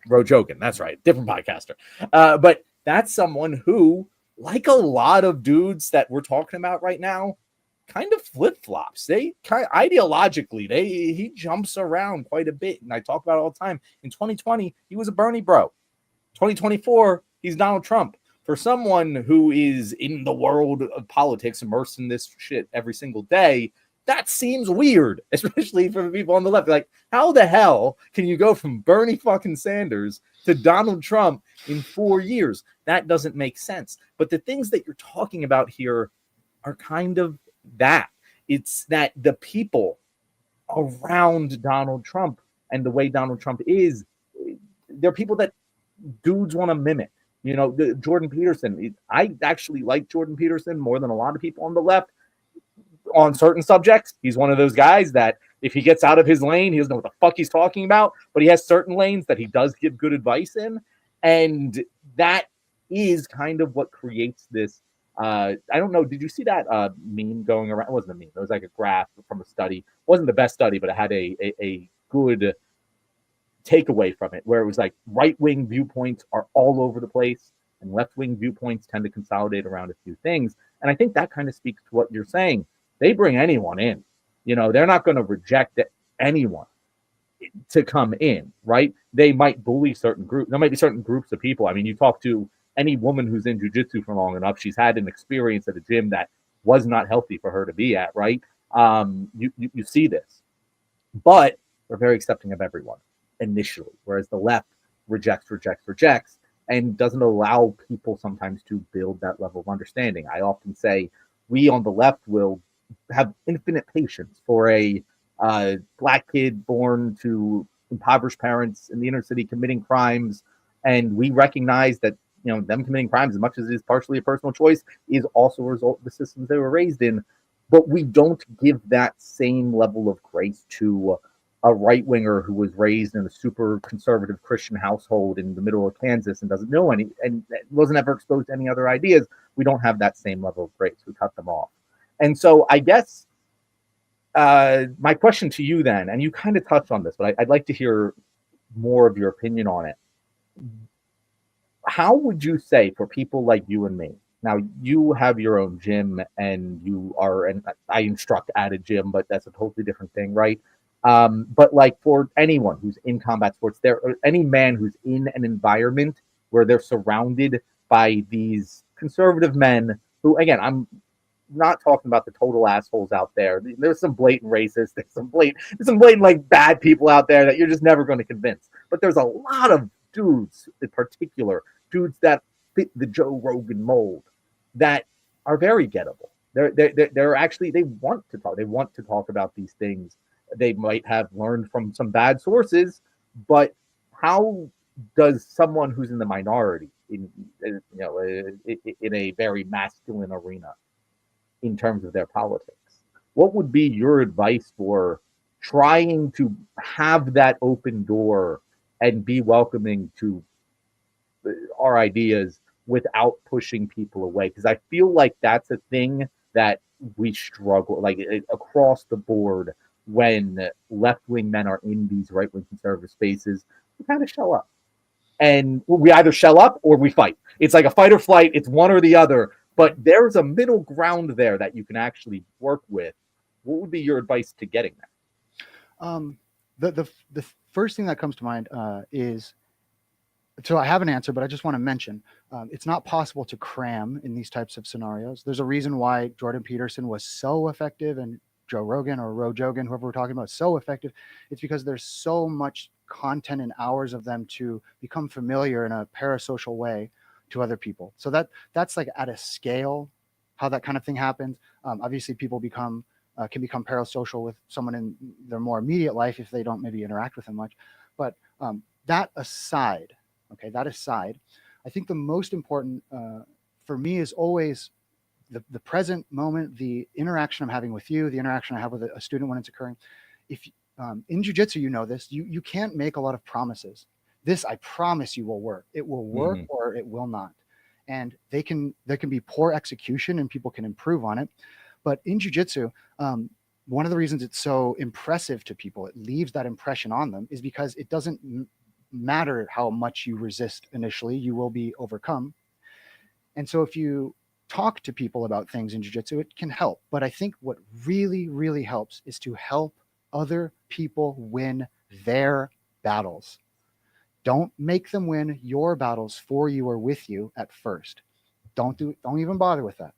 Rogan, that's right. Different podcaster. But that's someone who, like a lot of dudes that we're talking about right now, kind of flip flops. They kind of, ideologically, he jumps around quite a bit, and I talk about it all the time. In 2020, he was a Bernie bro. 2024, he's Donald Trump. For someone who is in the world of politics, immersed in this shit every single day, that seems weird, especially for the people on the left. Like, how the hell can you go from Bernie fucking Sanders to Donald Trump in 4 years? That doesn't make sense. But the things that you're talking about here are kind of that. It's that the people around Donald Trump and the way Donald Trump is, they're people that dudes want to mimic. You know, Jordan Peterson. I actually like Jordan Peterson more than a lot of people on the left on certain subjects. He's one of those guys that if he gets out of his lane, he doesn't know what the fuck he's talking about, but he has certain lanes that he does give good advice in. And that is kind of what creates this. I don't know. Did you see that meme going around? It wasn't a meme. It was like a graph from a study. It wasn't the best study, but it had a good takeaway from it, where it was like right-wing viewpoints are all over the place and left-wing viewpoints tend to consolidate around a few things. And I think that kind of speaks to what you're saying. They bring anyone in. You know, they're not going to reject anyone to come in, right? They might bully certain groups. There might be certain groups of people. I mean, you talk to any woman who's in jiu-jitsu for long enough, she's had an experience at a gym that was not healthy for her to be at, right? You see this. But they're very accepting of everyone initially, whereas the left rejects, and doesn't allow people sometimes to build that level of understanding. I often say we on the left will have infinite patience for a black kid born to impoverished parents in the inner city committing crimes, and we recognize that them committing crimes, as much as it is partially a personal choice, is also a result of the systems they were raised in. But we don't give that same level of grace to a right winger who was raised in a super conservative Christian household in the middle of Kansas and doesn't know any and wasn't ever exposed to any other ideas. We don't have that same level of grace. We cut them off. And so I guess my question to you then, and you kind of touched on this, but I'd like to hear more of your opinion on it. How would you say for people like you and me? Now, you have your own gym and and I instruct at a gym, but that's a totally different thing, right? But like for anyone who's in combat sports, any man who's in an environment where they're surrounded by these conservative men who, again, I'm not talking about the total assholes out there. There's some blatant racists, there's some blatant like bad people out there that you're just never going to convince. But there's a lot of dudes in particular, dudes that fit the Joe Rogan mold that are very gettable. They're actually, they want to talk. They want to talk about these things. They might have learned from some bad sources, but how does someone who's in the minority in a very masculine arena in terms of their politics, what would be your advice for trying to have that open door and be welcoming to our ideas without pushing people away? Because I feel like that's a thing that we struggle like across the board when left-wing men are in these right-wing conservative spaces. We kind of shell up, and we either shell up or we fight. It's like a fight or flight. It's one or the other, but there's a middle ground there that you can actually work with. What would be your advice to getting there? The first thing that comes to mind is, so I have an answer, but I just want to mention it's not possible to cram in these types of scenarios. There's a reason why Jordan Peterson was so effective and Joe Rogan or Jogan, whoever we're talking about, so effective. It's because there's so much content and hours of them to become familiar in a parasocial way to other people. So that's like at a scale how that kind of thing happens. Obviously, people can become parasocial with someone in their more immediate life if they don't maybe interact with them much. But that aside, I think the most important for me is always the present moment, the interaction I'm having with you, the interaction I have with a student when it's occurring. If in jiu-jitsu, you know this, you can't make a lot of promises. This, I promise you, will work. It will work or it will not. And there can be poor execution and people can improve on it. But in jiu-jitsu, one of the reasons it's so impressive to people, it leaves that impression on them, is because it doesn't matter how much you resist initially, you will be overcome. And so if you talk to people about things in jiu-jitsu, it can help. But I think what really, really helps is to help other people win their battles. Don't make them win your battles for you or with you at first. Don't even bother with that.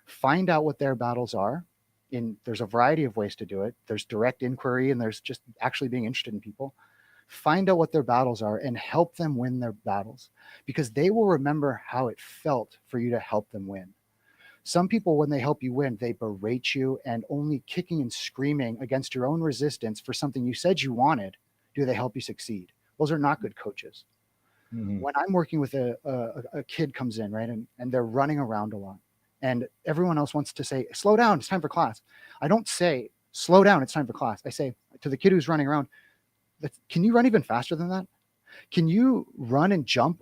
Find out what their battles are. There's a variety of ways to do it. There's direct inquiry and there's just actually being interested in people. Find out what their battles are and help them win their battles, because they will remember how it felt for you to help them win. Some people, when they help you win, they berate you, and only kicking and screaming against your own resistance for something you said you wanted, do they help you succeed. Those are not good coaches. Mhm. When I'm working with a kid comes in, right, and they're running around a lot, and everyone else wants to say, slow down, it's time for class. I don't say, slow down, it's time for class. I say to the kid who's running around, can you run even faster than that? Can you run and jump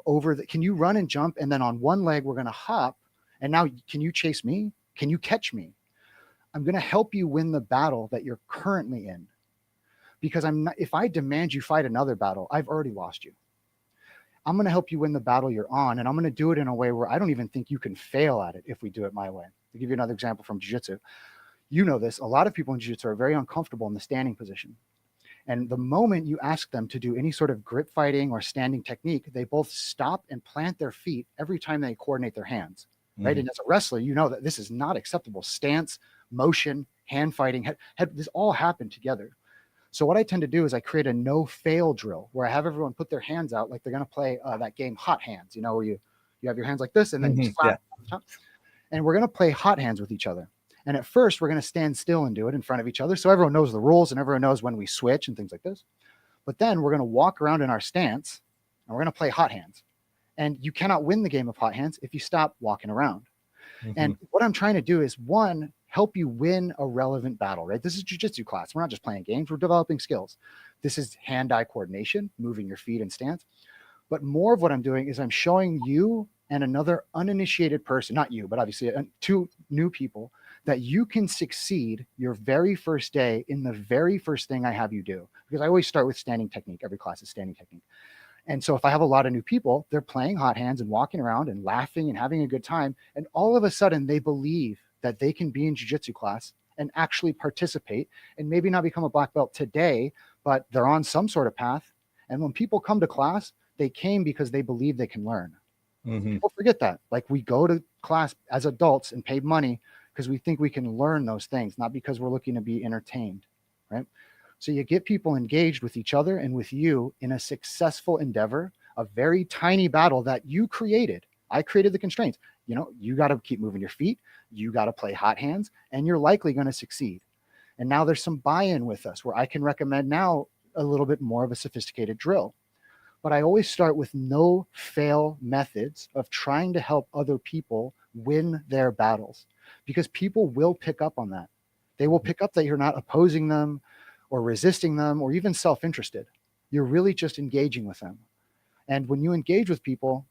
can you run and jump, and then on one leg we're going to hop, and now can you chase me? Can you catch me? I'm going to help you win the battle that you're currently in, because if I demand you fight another battle, I've already lost you. I'm going to help you win the battle you're on, and I'm going to do it in a way where I don't even think you can fail at it if we do it my way. To give you another example from jiu-jitsu, you know this, a lot of people in jiu-jitsu are very uncomfortable in the standing position. And the moment you ask them to do any sort of grip fighting or standing technique, they both stop and plant their feet every time they coordinate their hands, right? Mhm. And as a wrestler, you know that this is not acceptable. Stance, motion, hand fighting, this all happen together. So what I tend to do is I create a no fail drill where I have everyone put their hands out like they're going to play that game Hot Hands, where you have your hands like this and then you Mhm. slap Yeah. on the top. And we're going to play hot hands with each other. And at first, we're going to stand still and do it in front of each other, so everyone knows the rules and everyone knows when we switch and things like this. But then we're going to walk around in our stance and we're going to play hot hands. And you cannot win the game of hot hands if you stop walking around. And Mhm. what I'm trying to do is, one, help you win a relevant battle, right? This is jiu-jitsu class. We're not just playing games, we're developing skills. This is hand-eye coordination, moving your feet in stance. But more of what I'm doing is I'm showing you and another uninitiated person, not you, but obviously two new people, that you can succeed your very first day in the very first thing I have you do. Because I always start with standing technique. Every class is standing technique. And so if I have a lot of new people, they're playing hot hands and walking around and laughing and having a good time. And all of a sudden they believe that they can be in jiu-jitsu class and actually participate and maybe not become a black belt today, but they're on some sort of path. And when people come to class, they came because they believe they can learn. Mhm. People forget that. Like, we go to class as adults and pay money because we think we can learn those things, not because we're looking to be entertained, right? So you get people engaged with each other and with you in a successful endeavor, a very tiny battle that you created. I created the constraints. You got to keep moving your feet. You got to play hot hands, and you're likely going to succeed. And now there's some buy-in with us where I can recommend now a little bit more of a sophisticated drill. But I always start with no fail methods of trying to help other people win their battles, because people will pick up on that. They will pick up that you're not opposing them or resisting them or even self-interested. You're really just engaging with them. And when you engage with people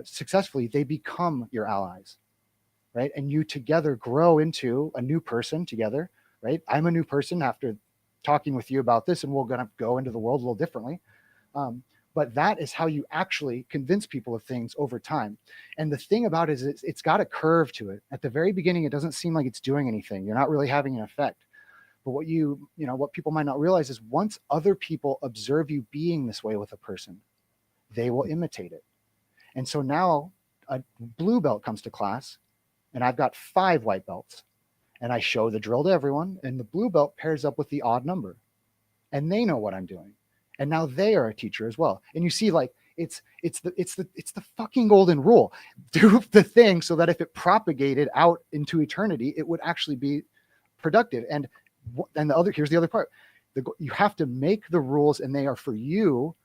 successfully, they become your allies, right? And you together grow into a new person together, right? I'm a new person after talking with you about this, and we're going to go into the world a little differently. Um, but that is how you actually convince people of things over time. And the thing about it is it's got a curve to it. At the very beginning, it doesn't seem like it's doing anything. You're not really having an effect. But what people might not realize is, once other people observe you being this way with a person, they will imitate it. And so now a blue belt comes to class, and I've got 5 white belts, and I show the drill to everyone, and the blue belt pairs up with the odd number, and they know what I'm doing. And now they are a teacher as well. And you see, like, it's the fucking golden rule. Do the thing so that if it propagated out into eternity, it would actually be productive. And here's the other part. You have to make the rules, and they are for you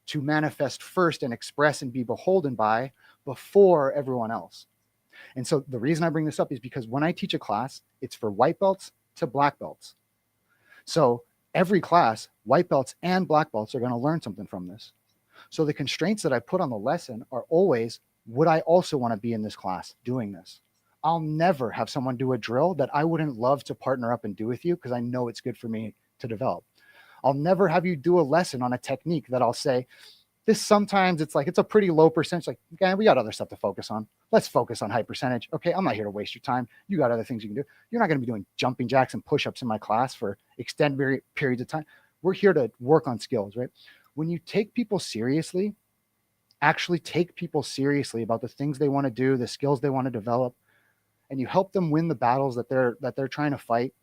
to manifest first and express and be beholden by before everyone else. And so the reason I bring this up is because when I teach a class, it's for white belts to black belts. So every class, white belts and black belts are going to learn something from this. So the constraints that I put on the lesson are always, would I also want to be in this class doing this? I'll never have someone do a drill that I wouldn't love to partner up and do with you, because I know it's good for me to develop. I'll never have you do a lesson on a technique that I'll say, this sometimes it's like, it's a pretty low percentage. Like, okay, we got other stuff to focus on. Let's focus on height percentage. Okay, I'm not here to waste your time. You got other things you can do. You're not going to be doing jumping jacks and push-ups in my class for extended periods of time. We're here to work on skills, right? When you take people seriously, actually take people seriously about the things they want to do, the skills they want to develop, and you help them win the battles that they're trying to fight,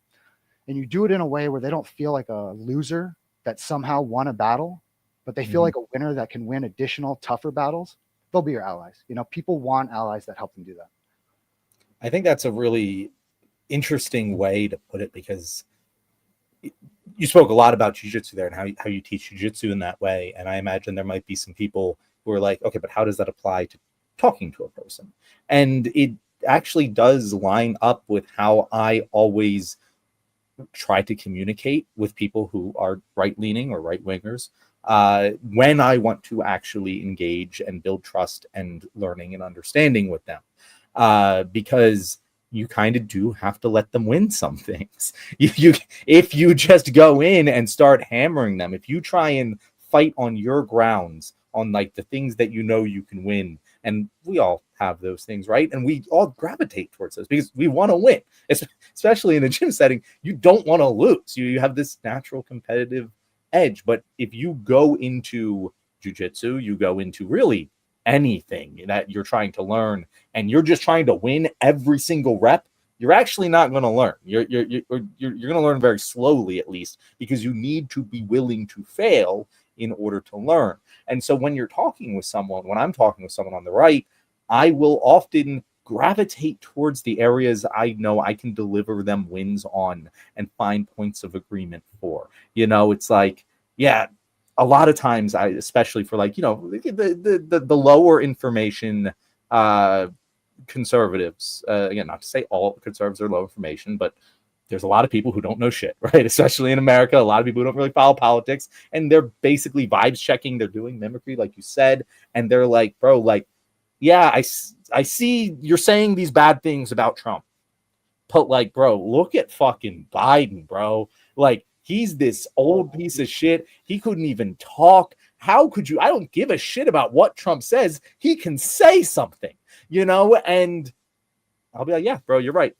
and you do it in a way where they don't feel like a loser that somehow won a battle, but they feel like a winner that can win additional tougher battles, they'll be your allies. People want allies that help them do that. I think that's a really interesting way to put it, because you spoke a lot about jiu-jitsu there and how you teach jiu-jitsu in that way. And I imagine there might be some people who are like, okay, but how does that apply to talking to a person? And it actually does line up with how I always try to communicate with people who are right-leaning or right-wingers when I want to actually engage and build trust and learning and understanding with them. Because you kind of do have to let them win some things. If you just go in and start hammering them, if you try and fight on your grounds, on like the things that you can win, and we all have those things, right? And we all gravitate towards those because we want to win, especially in a gym setting. You don't want to lose. You have this natural competitive edge. But if you go into jiu-jitsu, you go into really anything that you're trying to learn, and you're just trying to win every single rep, you're actually not going to learn. You're going to learn very slowly, at least, because you need to be willing to fail in order to learn. And so when I'm talking with someone on the right, I will often gravitate towards the areas I know I can deliver them wins on and find points of agreement for. It's like, yeah, a lot of times especially for like, the lower information conservatives, again, not to say all conservatives are low information, but there's a lot of people who don't know shit, right? Especially in America, a lot of people who don't really follow politics, and they're basically vibes checking. They're doing mimicry, like you said, and they're like, bro, like, yeah, I see you're saying these bad things about Trump, but like, bro, look at fucking Biden, bro. Like, he's this old piece of shit. He couldn't even talk. How could you? I don't give a shit about what Trump says. He can say something, and I'll be like, yeah, bro, you're right.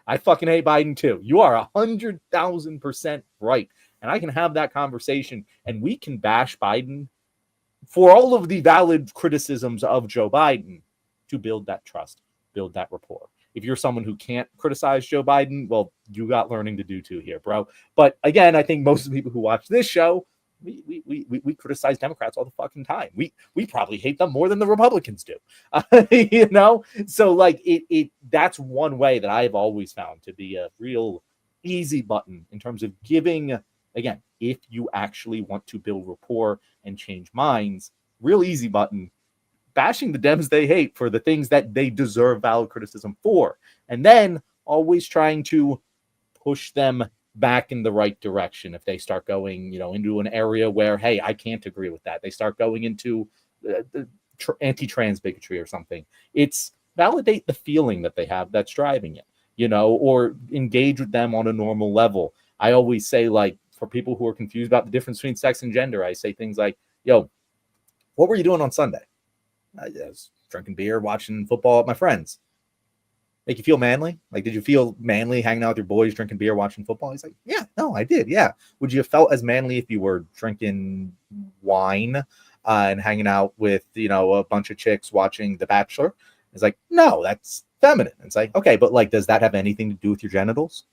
I fucking hate Biden too. You are 100,000% right. And I can have that conversation, and we can bash Biden for all of the valid criticisms of Joe Biden to build that trust, build that rapport. If you're someone who can't criticize Joe Biden, well, you got learning to do too here, bro. But again, I think most of the people who watch this show, we criticize Democrats all the fucking time. We probably hate them more than the Republicans do, So like that's one way that I've always found to be a real easy button in terms of giving. Again, if you actually want to build rapport and change minds, real easy button. Bashing the Dems they hate for the things that they deserve valid criticism for, and then always trying to push them back in the right direction. If they start going, into an area where, hey, I can't agree with that, they start going into anti-trans bigotry or something. It's validate the feeling that they have that's driving it, or engage with them on a normal level. I always say, like, for people who are confused about the difference between sex and gender, I say things like, yo, what were you doing on Sunday? I was drinking beer, watching football with my friends. Make you feel manly? Like, did you feel manly hanging out with your boys, drinking beer, watching football? He's like, yeah, no, I did. Yeah. Would you have felt as manly if you were drinking wine and hanging out with, a bunch of chicks watching The Bachelor? It's like, no, that's feminine. It's like, okay, but like, does that have anything to do with your genitals?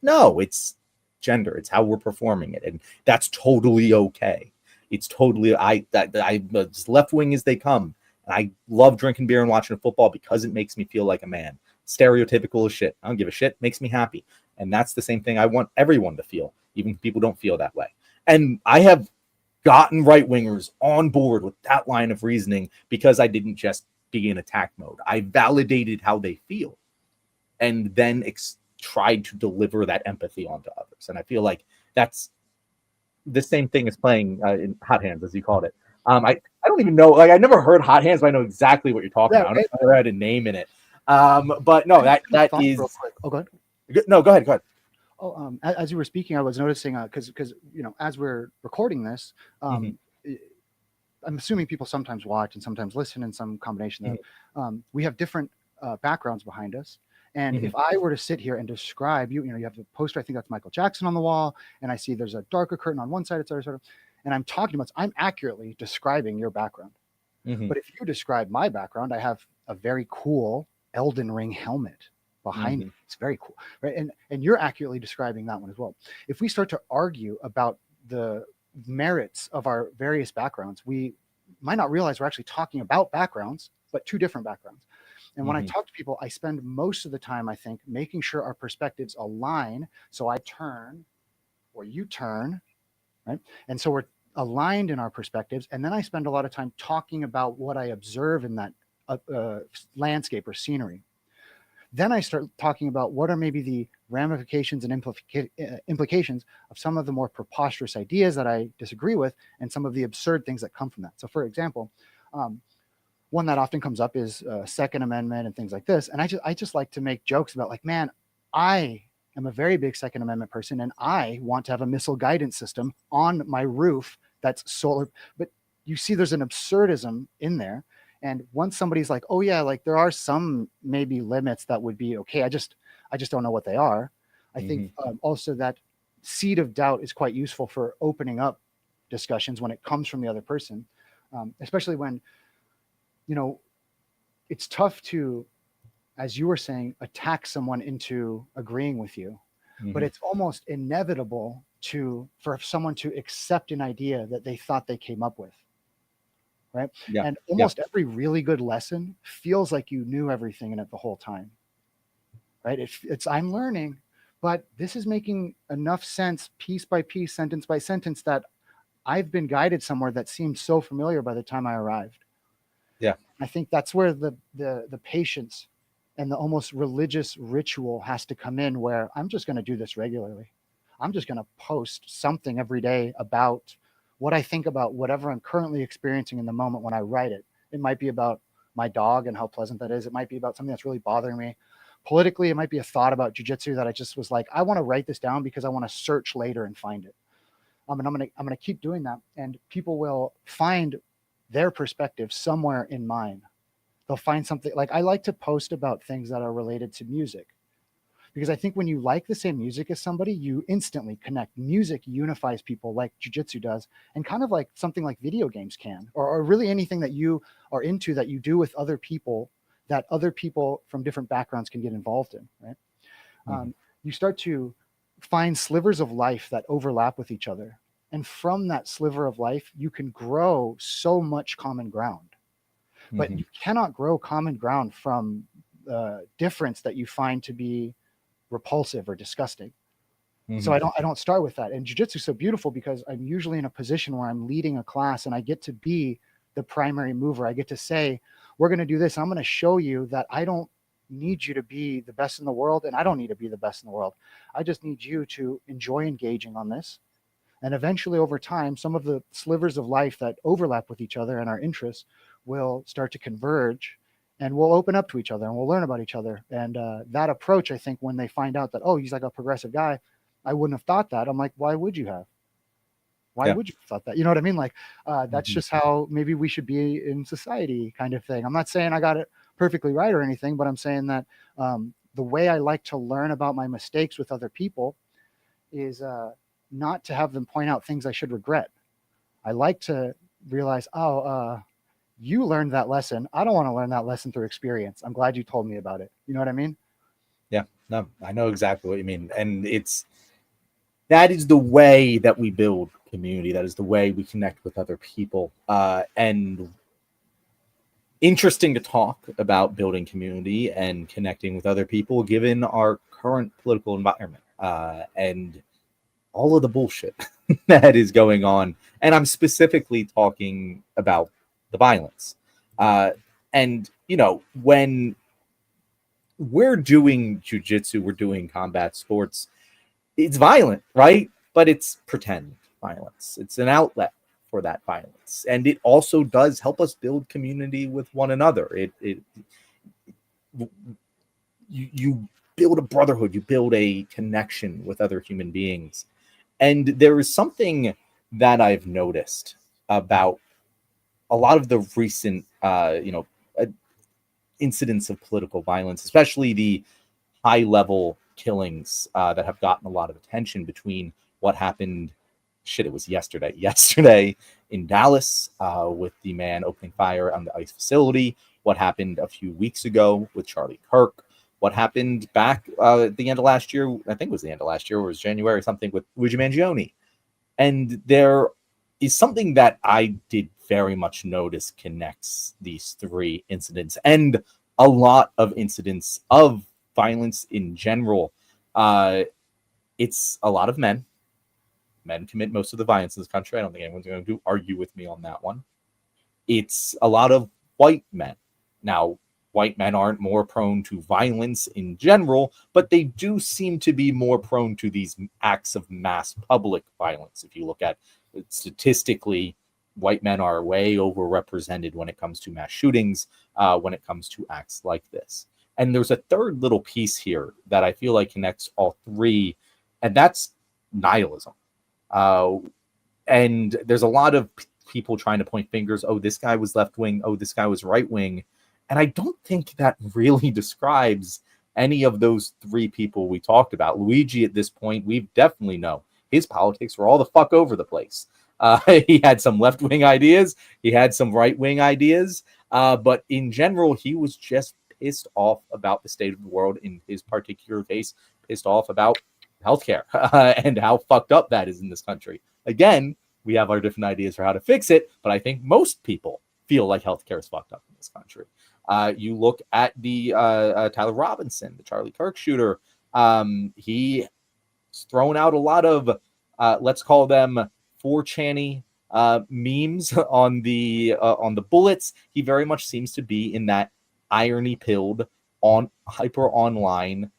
No, it's gender. It's how we're performing it. And that's totally okay. It's totally, I as left wing as they come. I love drinking beer and watching football because it makes me feel like a man. Stereotypical as shit. I don't give a shit. Makes me happy. And that's the same thing I want everyone to feel, even if people don't feel that way. And I have gotten right-wingers on board with that line of reasoning because I didn't just be in attack mode. I validated how they feel and then tried to deliver that empathy onto others. And I feel like that's the same thing as playing in hot hands, as you called it. I don't even know. Like, I never heard hot hands, but I know exactly what you're talking about. I don't know if I had a name in it. But no, that is. Oh, go ahead. No, go ahead. Oh, as you were speaking, I was noticing because as we're recording this, I'm assuming people sometimes watch and sometimes listen in some combination Mhm. of, we have different backgrounds behind us. And Mhm. if I were to sit here and describe you, you have the poster, I think that's Michael Jackson on the wall, and I see there's a darker curtain on one side, et cetera, et cetera. And I'm talking about, I'm accurately describing your background. Mhm. But if you describe my background, I have a very cool Elden Ring helmet behind me. Mhm. It's very cool, right? And you're accurately describing that one as well. If we start to argue about the merits of our various backgrounds, we might not realize we're actually talking about backgrounds, but two different backgrounds. And when I Mhm. talk to people, I spend most of the time, I think, making sure our perspectives align. So I turn or you turn, right? And so we're aligned in our perspectives. And then I spend a lot of time talking about what I observe in that landscape or scenery. Then I start talking about what are maybe the ramifications and implications of some of the more preposterous ideas that I disagree with and some of the absurd things that come from that. So, for example, one that often comes up is Second Amendment and things like this. And I just like to make jokes about like, man, I am a very big Second Amendment person, and I want to have a missile guidance system on my roof that's solar. But you see, there's an absurdism in there. And once somebody's like, oh yeah, like there are some maybe limits that would be okay. I just don't know what they are. I think Mhm. also that seed of doubt is quite useful for opening up discussions when it comes from the other person, especially when you know it's tough to, as you were saying, attack someone into agreeing with you, but Mhm. it's almost inevitable to for someone to accept an idea that they thought they came up with, right? Yeah. And Yeah. almost every really good lesson feels like you knew everything in it the whole time, right? It's I'm learning, but this is making enough sense piece by piece, sentence by sentence, that I've been guided somewhere that seemed so familiar by the time I arrived. Yeah. I think that's where the patience and the almost religious ritual has to come in, where I'm just going to do this regularly. I'm just going to post something every day about what I think about whatever I'm currently experiencing in the moment when I write it. It might be about my dog and how pleasant that is. It might be about something that's really bothering me. Politically, it might be a thought about jujitsu that I just was like, I want to write this down because I want to search later and find it. And I'm gonna keep doing that, and people will find their perspective somewhere in mine. They'll find something. Like, I like to post about things that are related to music, because I think when you like the same music as somebody, you instantly connect. Music unifies people like jujitsu does, and kind of like something like video games can, or really anything that you are into that you do with other people, that other people from different backgrounds can get involved in, right? Mhm. You start to find slivers of life that overlap with each other. And from that sliver of life, you can grow so much common ground. But Mhm. you cannot grow common ground from difference that you find to be repulsive or disgusting. So Mhm. I don't start with that. And jujitsu is so beautiful because I'm usually in a position where I'm leading a class and I get to be the primary mover. I get to say, we're going to do this. I'm going to show you that I don't need you to be the best in the world, and I don't need to be the best in the world. I just need you to enjoy engaging on this. And eventually, over time, some of the slivers of life that overlap with each other and our interests will start to converge, and we'll open up to each other and we'll learn about each other. And that approach, I think, when they find out that, oh, he's like a progressive guy, I wouldn't have thought that. I'm like, why would you have? Why Yeah. would you have thought that? You know what I mean? Like, that's Mhm. just how maybe we should be in society, kind of thing. I'm not saying I got it perfectly right or anything, but I'm saying that the way I like to learn about my mistakes with other people is not to have them point out things I should regret. I like to realize, oh, you learned that lesson. I don't want to learn that lesson through experience. I'm glad you told me about it. You know what I mean? Yeah. No, I know exactly what you mean. And that is the way that we build community. That is the way we connect with other people. And interesting to talk about building community and connecting with other people given our current political environment and all of the bullshit that is going on. And I'm specifically talking about the violence. Uh, and, when we're doing jujitsu, we're doing combat sports, it's violent, right? But it's pretend violence. It's an outlet for that violence, and it also does help us build community with one another. It you build a brotherhood, you build a connection with other human beings, and there is something that I've noticed about a lot of the recent, incidents of political violence, especially the high level killings that have gotten a lot of attention between what happened. Shit, it was yesterday. Yesterday in Dallas with the man opening fire on the ICE facility. What happened a few weeks ago with Charlie Kirk. What happened back at the end of last year? I think it was the end of last year, or it was January, something with Luigi Mangione. And there is something that I did very much notice connects these three incidents and a lot of incidents of violence in general. Uh, it's a lot of men. Men commit most of the violence in this country. I don't think anyone's going to argue with me on that one. It's a lot of white men. Now, white men aren't more prone to violence in general, but they do seem to be more prone to these acts of mass public violence. If you look at it statistically, white men are way overrepresented when it comes to mass shootings, when it comes to acts like this. And there's a third little piece here that I feel like connects all three, and that's nihilism. Uh, and there's a lot of people trying to point fingers. Oh, this guy was left wing. Oh, this guy was right wing. And I don't think that really describes any of those three people we talked about. Luigi, at this point, we definitely know his politics were all the fuck over the place. He had some left wing ideas, he had some right wing ideas, but in general, he was just pissed off about the state of the world. In his particular case, pissed off about healthcare and how fucked up that is in this country. Again, we have our different ideas for how to fix it, but I think most people feel like healthcare is fucked up in this country. You look at the Tyler Robinson, the Charlie Kirk shooter. He's thrown out a lot of, let's call them 4channy memes on the bullets. He very much seems to be in that irony pilled on hyper online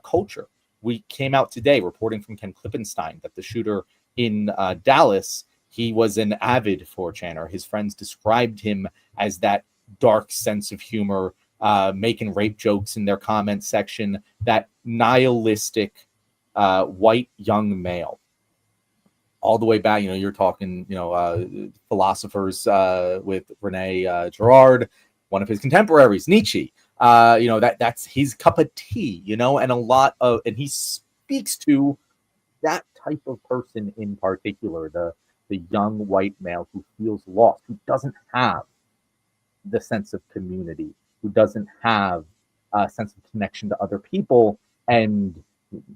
culture. We came out today reporting from Ken Klippenstein that the shooter in Dallas, he was an avid 4chaner. His friends described him as that dark sense of humor, making rape jokes in their comment section, that nihilistic white young male. All the way back, you're talking, philosophers with Rene Girard, one of his contemporaries, Nietzsche. That's his cup of tea, and and he speaks to that type of person in particular, the young white male who feels lost, who doesn't have the sense of community, who doesn't have a sense of connection to other people, and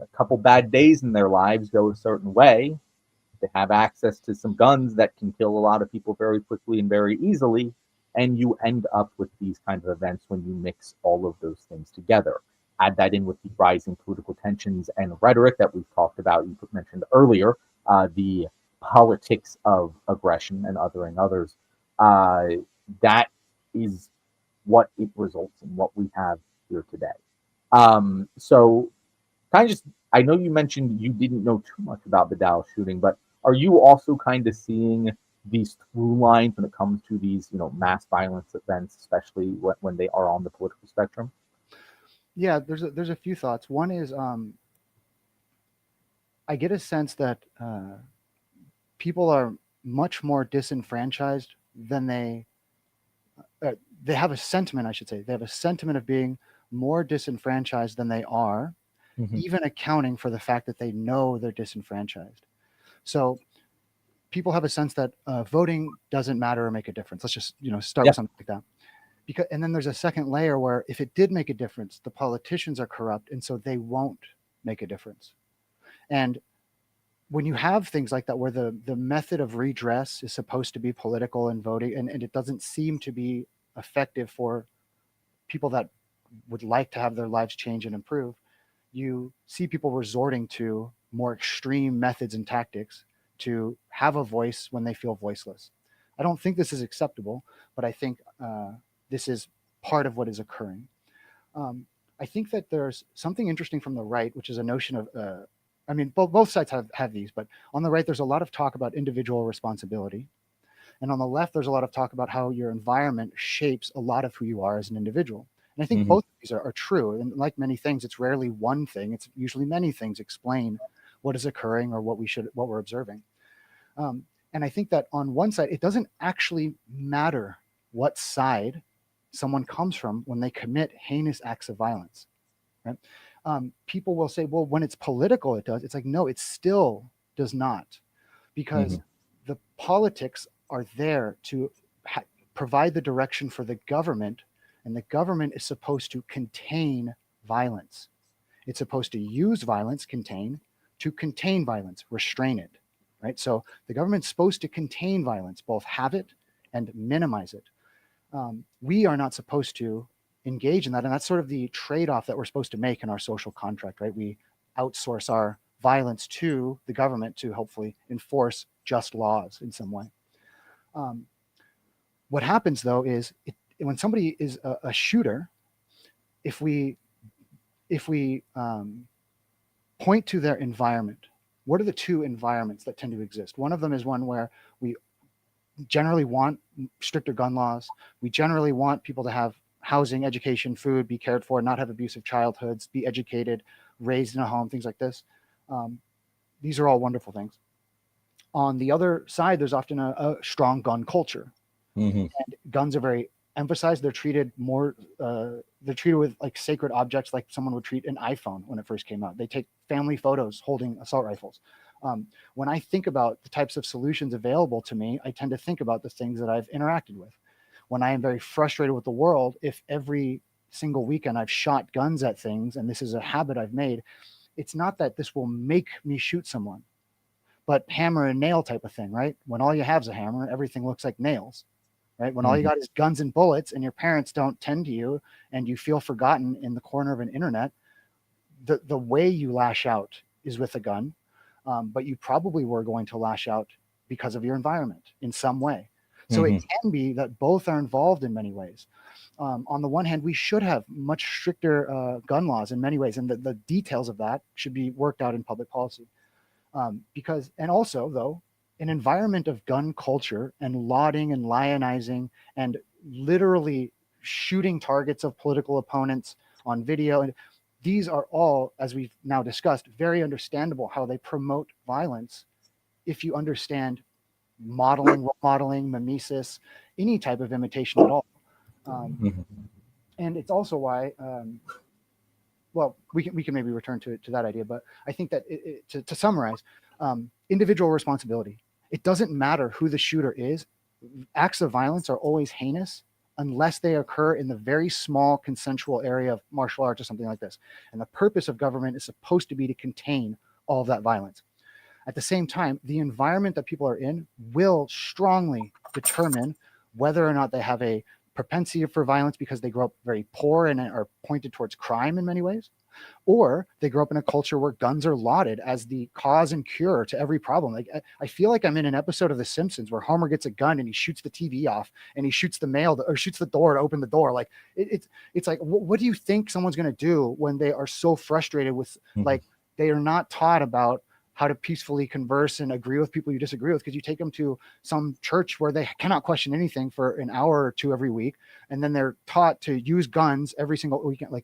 a couple bad days in their lives go a certain way. They have access to some guns that can kill a lot of people very quickly and very easily, and you end up with these kinds of events when you mix all of those things together. Add that in with the rising political tensions and rhetoric that we've talked about, you mentioned earlier, the politics of aggression and othering others. That is what it results in, what we have here today. So kind of just, I know you mentioned you didn't know too much about the Dallas shooting, but are you also kind of seeing these through lines when it comes to these, mass violence events, especially when they are on the political spectrum? Yeah, there's a few thoughts. One is I get a sense that people are much more disenfranchised than they have a sentiment, I should say. They have a sentiment of being more disenfranchised than they are, even accounting for the fact that they know they're disenfranchised. So people have a sense that voting doesn't matter or make a difference. Let's just start with something like that. And then there's a second layer where if it did make a difference, the politicians are corrupt, and so they won't make a difference. And when you have things like that, where the method of redress is supposed to be political and voting, and it doesn't seem to be effective for people that would like to have their lives change and improve, you see people resorting to more extreme methods and tactics to have a voice when they feel voiceless. I don't think this is acceptable, but I think this is part of what is occurring. I think that there's something interesting from the right, which is a notion of, both sides have these, but on the right, there's a lot of talk about individual responsibility. And on the left, there's a lot of talk about how your environment shapes a lot of who you are as an individual. And I think both of these are true. And like many things, it's rarely one thing. It's usually many things explain what is occurring or what we're observing. And I think that on one side, it doesn't actually matter what side someone comes from when they commit heinous acts of violence. Right? People will say, well, when it's political, it does. It's like, no, it still does not, because the politics are there to provide the direction for the government, and the government is supposed to contain violence. It's supposed to use violence, to contain violence, restrain it, right? So the government's supposed to contain violence, both have it and minimize it. We are not supposed to engage in that. And that's sort of the trade-off that we're supposed to make in our social contract, right? We outsource our violence to the government to hopefully enforce just laws in some way. What happens though is when somebody is a shooter, if we point to their environment, what are the two environments that tend to exist? One of them is one where we generally want stricter gun laws. We generally want people to have housing, education, food, be cared for, not have abusive childhoods, be educated, raised in a home, things like this. These are all wonderful things. On the other side, there's often a strong gun culture. And guns are very emphasized. They're treated more, they're treated with like sacred objects, like someone would treat an iPhone when it first came out. They take family photos holding assault rifles. When I think about the types of solutions available to me, I tend to think about the things that I've interacted with. When I am very frustrated with the world, if every single weekend I've shot guns at things, and this is a habit I've made, it's not that this will make me shoot someone, but hammer and nail type of thing, right? When all you have is a hammer, everything looks like nails. Right? When all you got is guns and bullets and your parents don't tend to you and you feel forgotten in the corner of an internet, the way you lash out is with a gun, but you probably were going to lash out because of your environment in some way. So it can be that both are involved in many ways. On the one hand, we should have much stricter gun laws in many ways, and the details of that should be worked out in public policy. Because, and also though, an environment of gun culture and lauding and lionizing and literally shooting targets of political opponents on video. And these are all, as we've now discussed, very understandable how they promote violence if you understand modeling, mimesis, any type of imitation at all. And it's also why, well, we can maybe return to that idea, but I think that to summarize, individual responsibility. It doesn't matter who the shooter is. Acts of violence are always heinous unless they occur in the very small consensual area of martial arts or something like this. And the purpose of government is supposed to be to contain all of that violence. At the same time, the environment that people are in will strongly determine whether or not they have a propensity for violence because they grow up very poor and are pointed towards crime in many ways, or they grow up in a culture where guns are lauded as the cause and cure to every problem. Like I feel like I'm in an episode of The Simpsons where Homer gets a gun and he shoots the TV off and he shoots the mail or shoots the door to open the door. Like it's like, what do you think someone's going to do when they are so frustrated with like they are not taught about how to peacefully converse and agree with people you disagree with, because you take them to some church where they cannot question anything for an hour or two every week, and then they're taught to use guns every single weekend. Like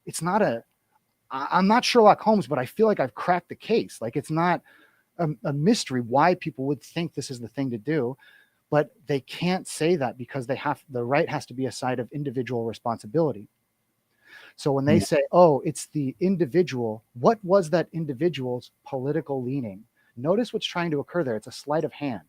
it's not I'm not Sherlock Holmes, but I feel like I've cracked the case. Like it's not a mystery why people would think this is the thing to do, but they can't say that because the right has to be a side of individual responsibility. So when they say, oh, it's the individual, what was that individual's political leaning? Notice what's trying to occur there. It's a sleight of hand.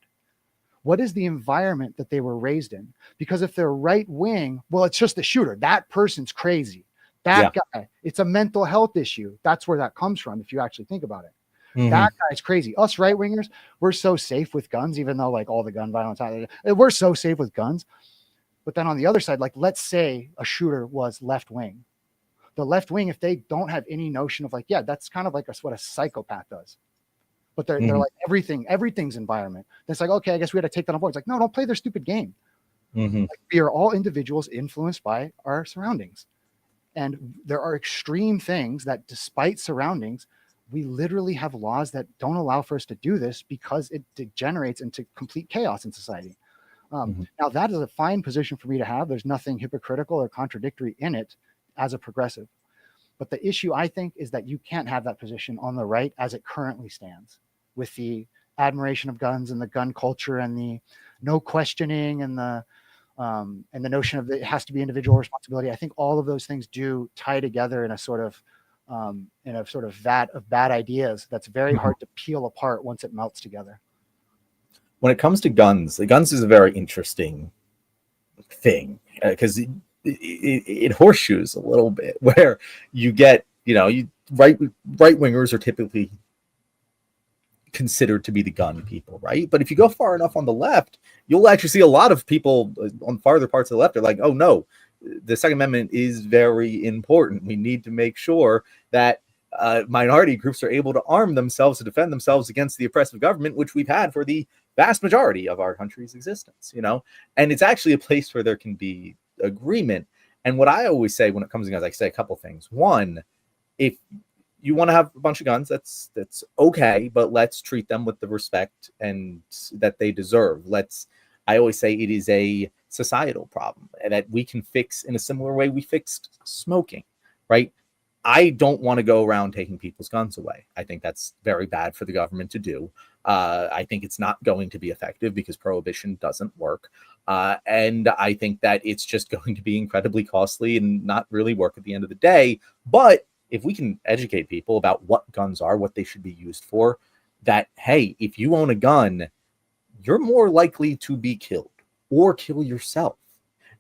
What is the environment that they were raised in? Because if they're right wing, well, it's just the shooter. That person's crazy. That guy, it's a mental health issue. That's where that comes from, if you actually think about it. That guy's crazy. Us right wingers, we're so safe with guns, even though like all the gun violence out there, we're so safe with guns. But then on the other side, like let's say a shooter was left wing. The left wing, if they don't have any notion of like, yeah, that's kind of like what a psychopath does. But they're like everything's environment. It's like, okay, I guess we had to take that on board. It's like, no, don't play their stupid game. Like, we are all individuals influenced by our surroundings. And there are extreme things that despite surroundings, we literally have laws that don't allow for us to do this because it degenerates into complete chaos in society. Now, that is a fine position for me to have. There's nothing hypocritical or contradictory in it as a progressive. But the issue, I think, is that you can't have that position on the right as it currently stands with the admiration of guns and the gun culture and the no questioning and the notion of it has to be individual responsibility. I think all of those things do tie together in a sort of vat of bad ideas that's very hard to peel apart once it melts together. When it comes to guns, the guns is a very interesting thing because it horseshoes a little bit where you get, you right wingers are typically considered to be the gun people, right? But if you go far enough on the left, you'll actually see a lot of people on farther parts of the left are like, oh no, the Second Amendment is very important. We need to make sure that minority groups are able to arm themselves to defend themselves against the oppressive government, which we've had for the vast majority of our country's existence, and it's actually a place where there can be agreement. And what I always say when it comes to guns, I say a couple things. One, if you want to have a bunch of guns, that's okay, but let's treat them with the respect and that they deserve. I always say it is a societal problem that we can fix in a similar way we fixed smoking, right? I don't want to go around taking people's guns away. I think that's very bad for the government to do. I think it's not going to be effective because prohibition doesn't work. And I think that it's just going to be incredibly costly and not really work at the end of the day. But if we can educate people about what guns are, what they should be used for, that, hey, if you own a gun, you're more likely to be killed or kill yourself.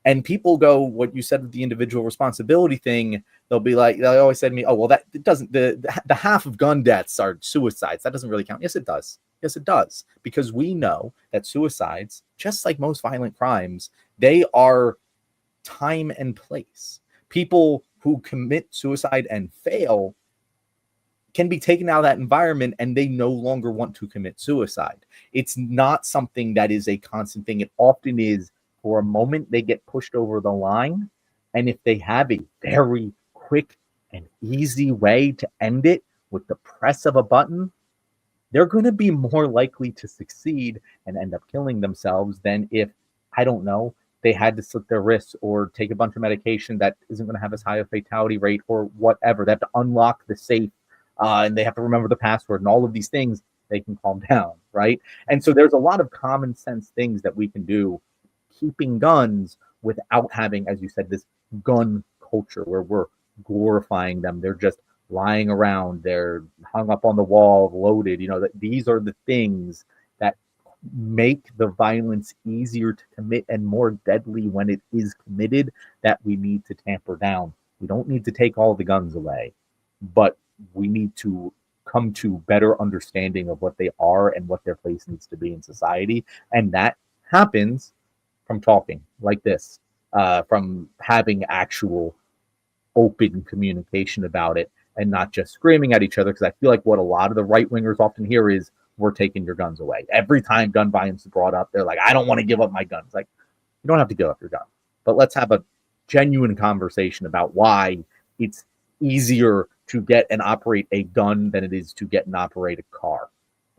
And people go, what you said with the individual responsibility thing, they always say to me, oh, well, that it doesn't, the half of gun deaths are suicides. That doesn't really count. Yes, it does. Yes, it does. Because we know that suicides, just like most violent crimes, they are time and place. People who commit suicide and fail can be taken out of that environment and they no longer want to commit suicide. It's not something that is a constant thing. It often is for a moment they get pushed over the line. And if they have a very quick and easy way to end it with the press of a button, they're going to be more likely to succeed and end up killing themselves than if, I don't know, they had to slit their wrists or take a bunch of medication that isn't going to have as high a fatality rate or whatever. They have to unlock the safe and they have to remember the password and all of these things. They can calm down, right? And so there's a lot of common sense things that we can do keeping guns without having, as you said, this gun culture where we're glorifying them. They're just lying around. They're hung up on the wall, loaded. These are the things that make the violence easier to commit and more deadly when it is committed that we need to tamper down. We don't need to take all the guns away, but we need to come to better understanding of what they are and what their place needs to be in society. And that happens from talking like this, from having actual open communication about it and not just screaming at each other. Because I feel like what a lot of the right wingers often hear is, we're taking your guns away. Every time gun violence is brought up, they're like, I don't want to give up my guns. Like, you don't have to give up your gun, but let's have a genuine conversation about why it's easier to get and operate a gun than it is to get and operate a car.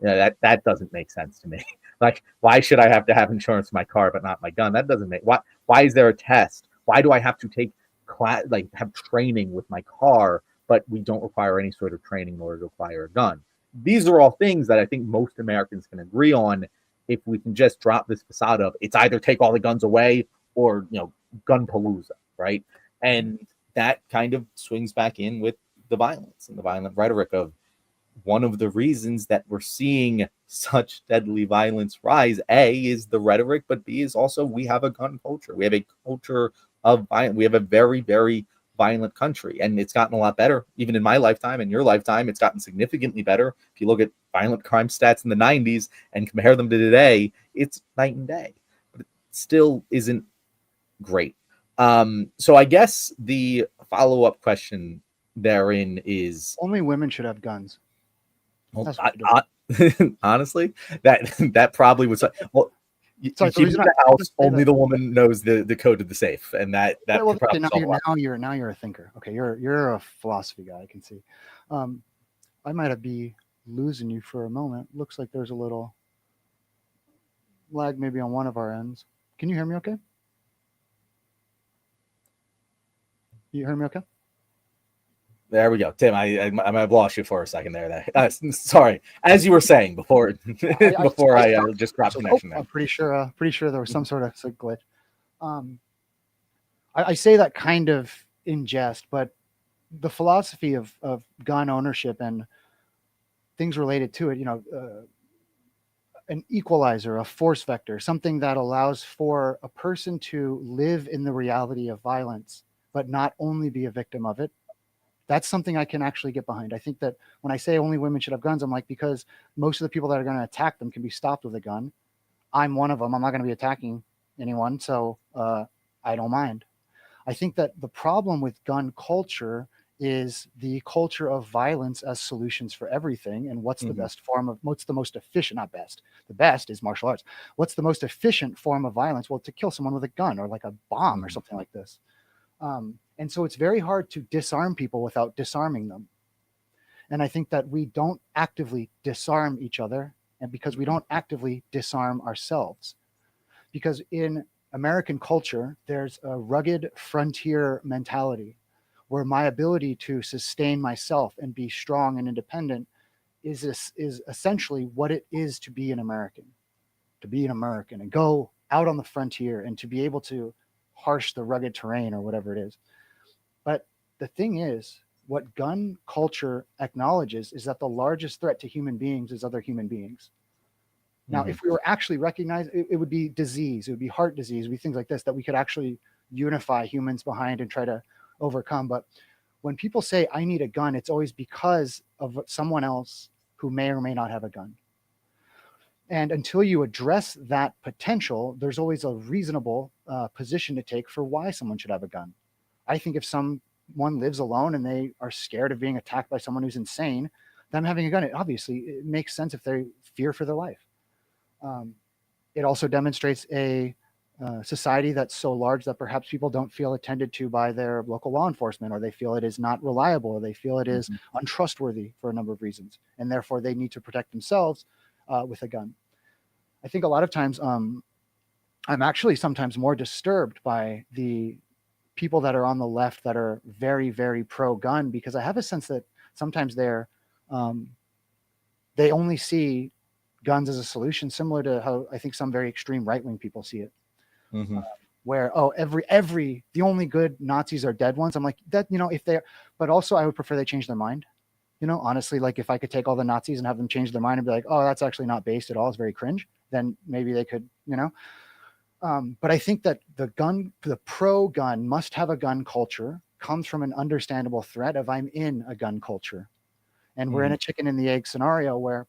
That doesn't make sense to me. Like, why should I have to have insurance for my car but not my gun? That doesn't make. Why is there a test? Why do I have to take have training with my car, but we don't require any sort of training in order to acquire a gun? These are all things that I think most Americans can agree on if we can just drop this facade of it's either take all the guns away or, gun palooza, right? And that kind of swings back in with the violence and the violent rhetoric of one of the reasons that we're seeing such deadly violence rise. A is the rhetoric, but B is also we have a gun culture. We have a culture of violence. We have a very, very violent country, and it's gotten a lot better. Even in my lifetime and your lifetime, it's gotten significantly better. If you look at violent crime stats in the 90s and compare them to today, it's night and day, but it still isn't great. So I guess the follow-up question therein is, only women should have guns. well, honestly, that probably was, well, you keep in the house, only the woman knows the code of the safe, and that well, okay, now you're a thinker. Okay, you're a philosophy guy. I can see. I might be losing you for a moment. Looks like there's a little lag maybe on one of our ends. Can you hear me okay? You hear me okay? There we go, Tim. I might have lost you for a second there. Sorry, as you were saying before, before I just dropped connection there. I'm pretty sure there was some sort of glitch. I say that kind of in jest, but the philosophy of gun ownership and things related to it, an equalizer, a force vector, something that allows for a person to live in the reality of violence, but not only be a victim of it. That's something I can actually get behind. I think that when I say only women should have guns, I'm like, because most of the people that are going to attack them can be stopped with a gun. I'm one of them. I'm not going to be attacking anyone, so I don't mind. I think that the problem with gun culture is the culture of violence as solutions for everything. And what's the best form of, what's the most efficient, not best, the best is martial arts. What's the most efficient form of violence? Well, to kill someone with a gun or like a bomb or something like this. And so it's very hard to disarm people without disarming them. And I think that we don't actively disarm each other, and because we don't actively disarm ourselves. Because in American culture, there's a rugged frontier mentality where my ability to sustain myself and be strong and independent is essentially what it is to be an American, and go out on the frontier and to be able to harsh the rugged terrain or whatever it is. But the thing is, what gun culture acknowledges is that the largest threat to human beings is other human beings. Now, if we were actually recognized, it would be disease, it would be heart disease, it would be things like this that we could actually unify humans behind and try to overcome. But when people say, I need a gun, it's always because of someone else who may or may not have a gun. And until you address that potential, there's always a reasonable position to take for why someone should have a gun. I think if someone lives alone and they are scared of being attacked by someone who's insane, them having a gun, it makes sense if they fear for their life. It also demonstrates a society that's so large that perhaps people don't feel attended to by their local law enforcement, or they feel it is not reliable, or they feel it is untrustworthy for a number of reasons, and therefore they need to protect themselves with a gun. I think a lot of times I'm actually sometimes more disturbed by the people that are on the left that are very, very pro-gun, because I have a sense that sometimes they only see guns as a solution, similar to how I think some very extreme right-wing people see it. Where the only good Nazis are dead ones. I'm like, that, if they're, but also I would prefer they change their mind. Honestly, like if I could take all the Nazis and have them change their mind and be like, oh, that's actually not based at all, it's very cringe, then maybe they could, but I think that the pro-gun must have a gun culture comes from an understandable threat of I'm in a gun culture. And we're in a chicken and the egg scenario where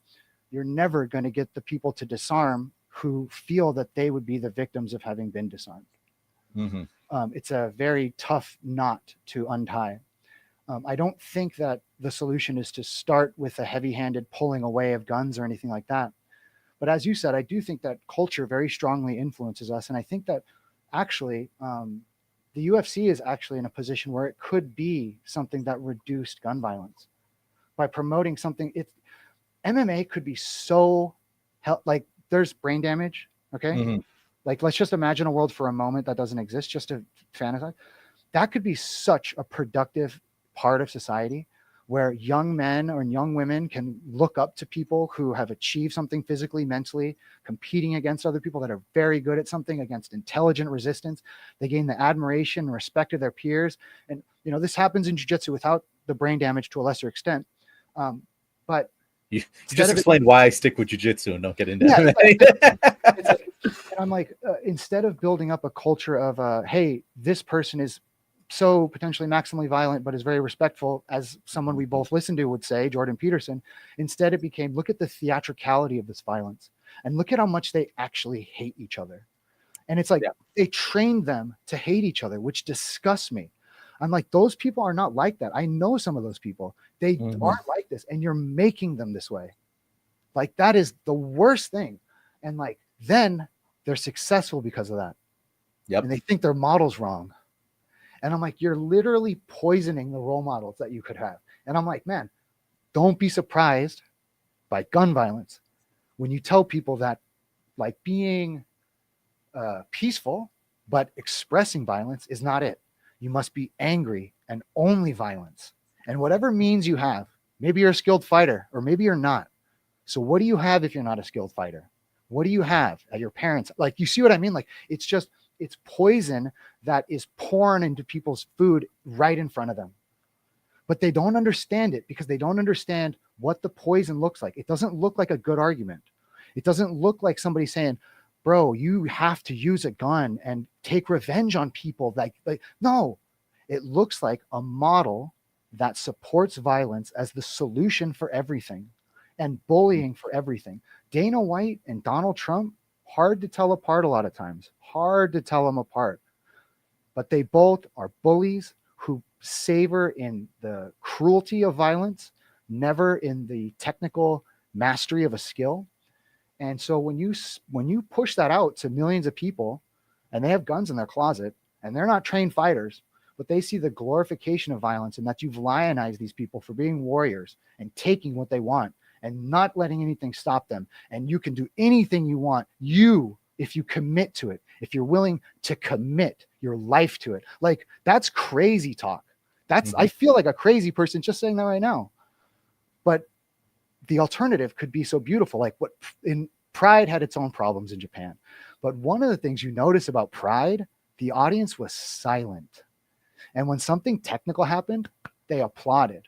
you're never going to get the people to disarm who feel that they would be the victims of having been disarmed. It's a very tough knot to untie. I don't think that the solution is to start with a heavy-handed pulling away of guns or anything like that. But as you said, I do think that culture very strongly influences us. And I think that actually the UFC is actually in a position where it could be something that reduced gun violence by promoting something. MMA could be so like there's brain damage. Okay. Like, let's just imagine a world for a moment that doesn't exist, just to fantasize. That could be such a productive part of society where young men or young women can look up to people who have achieved something physically, mentally, competing against other people that are very good at something, against intelligent resistance. They gain the admiration and respect of their peers. And, this happens in jiu-jitsu without the brain damage to a lesser extent. But you just explained why I stick with jiu-jitsu and don't get into it. And I'm like, instead of building up a culture of, hey, this person is so potentially maximally violent, but is very respectful, as someone we both listen to would say, Jordan Peterson. Instead, it became, look at the theatricality of this violence and look at how much they actually hate each other. And it's like, they trained them to hate each other, which disgusts me. I'm like, those people are not like that. I know some of those people. They aren't like this, and you're making them this way. Like, that is the worst thing. And like, then they're successful because of that. And they think their model's wrong. And I'm like, you're literally poisoning the role models that you could have. And I'm like, man, don't be surprised by gun violence when you tell people that, like, being peaceful but expressing violence is not it. You must be angry and only violence. And whatever means you have, maybe you're a skilled fighter or maybe you're not. So what do you have if you're not a skilled fighter? What do you have at your parents? Like, you see what I mean? Like, it's poison that is pouring into people's food right in front of them. But they don't understand it because they don't understand what the poison looks like. It doesn't look like a good argument. It doesn't look like somebody saying, bro, you have to use a gun and take revenge on people. Like no, it looks like a model that supports violence as the solution for everything and bullying for everything. Dana White and Donald Trump, hard to tell apart a lot of times, hard to tell them apart. But they both are bullies who savor in the cruelty of violence, never in the technical mastery of a skill. And so when you push that out to millions of people, and they have guns in their closet, and they're not trained fighters, but they see the glorification of violence and that you've lionized these people for being warriors and taking what they want and not letting anything stop them. And you can do anything you want, if you commit to it, if you're willing to commit your life to it. Like, that's crazy talk. I feel like a crazy person just saying that right now. But the alternative could be so beautiful. Like, what in Pride had its own problems in Japan. But one of the things you notice about Pride, the audience was silent. And when something technical happened, they applauded.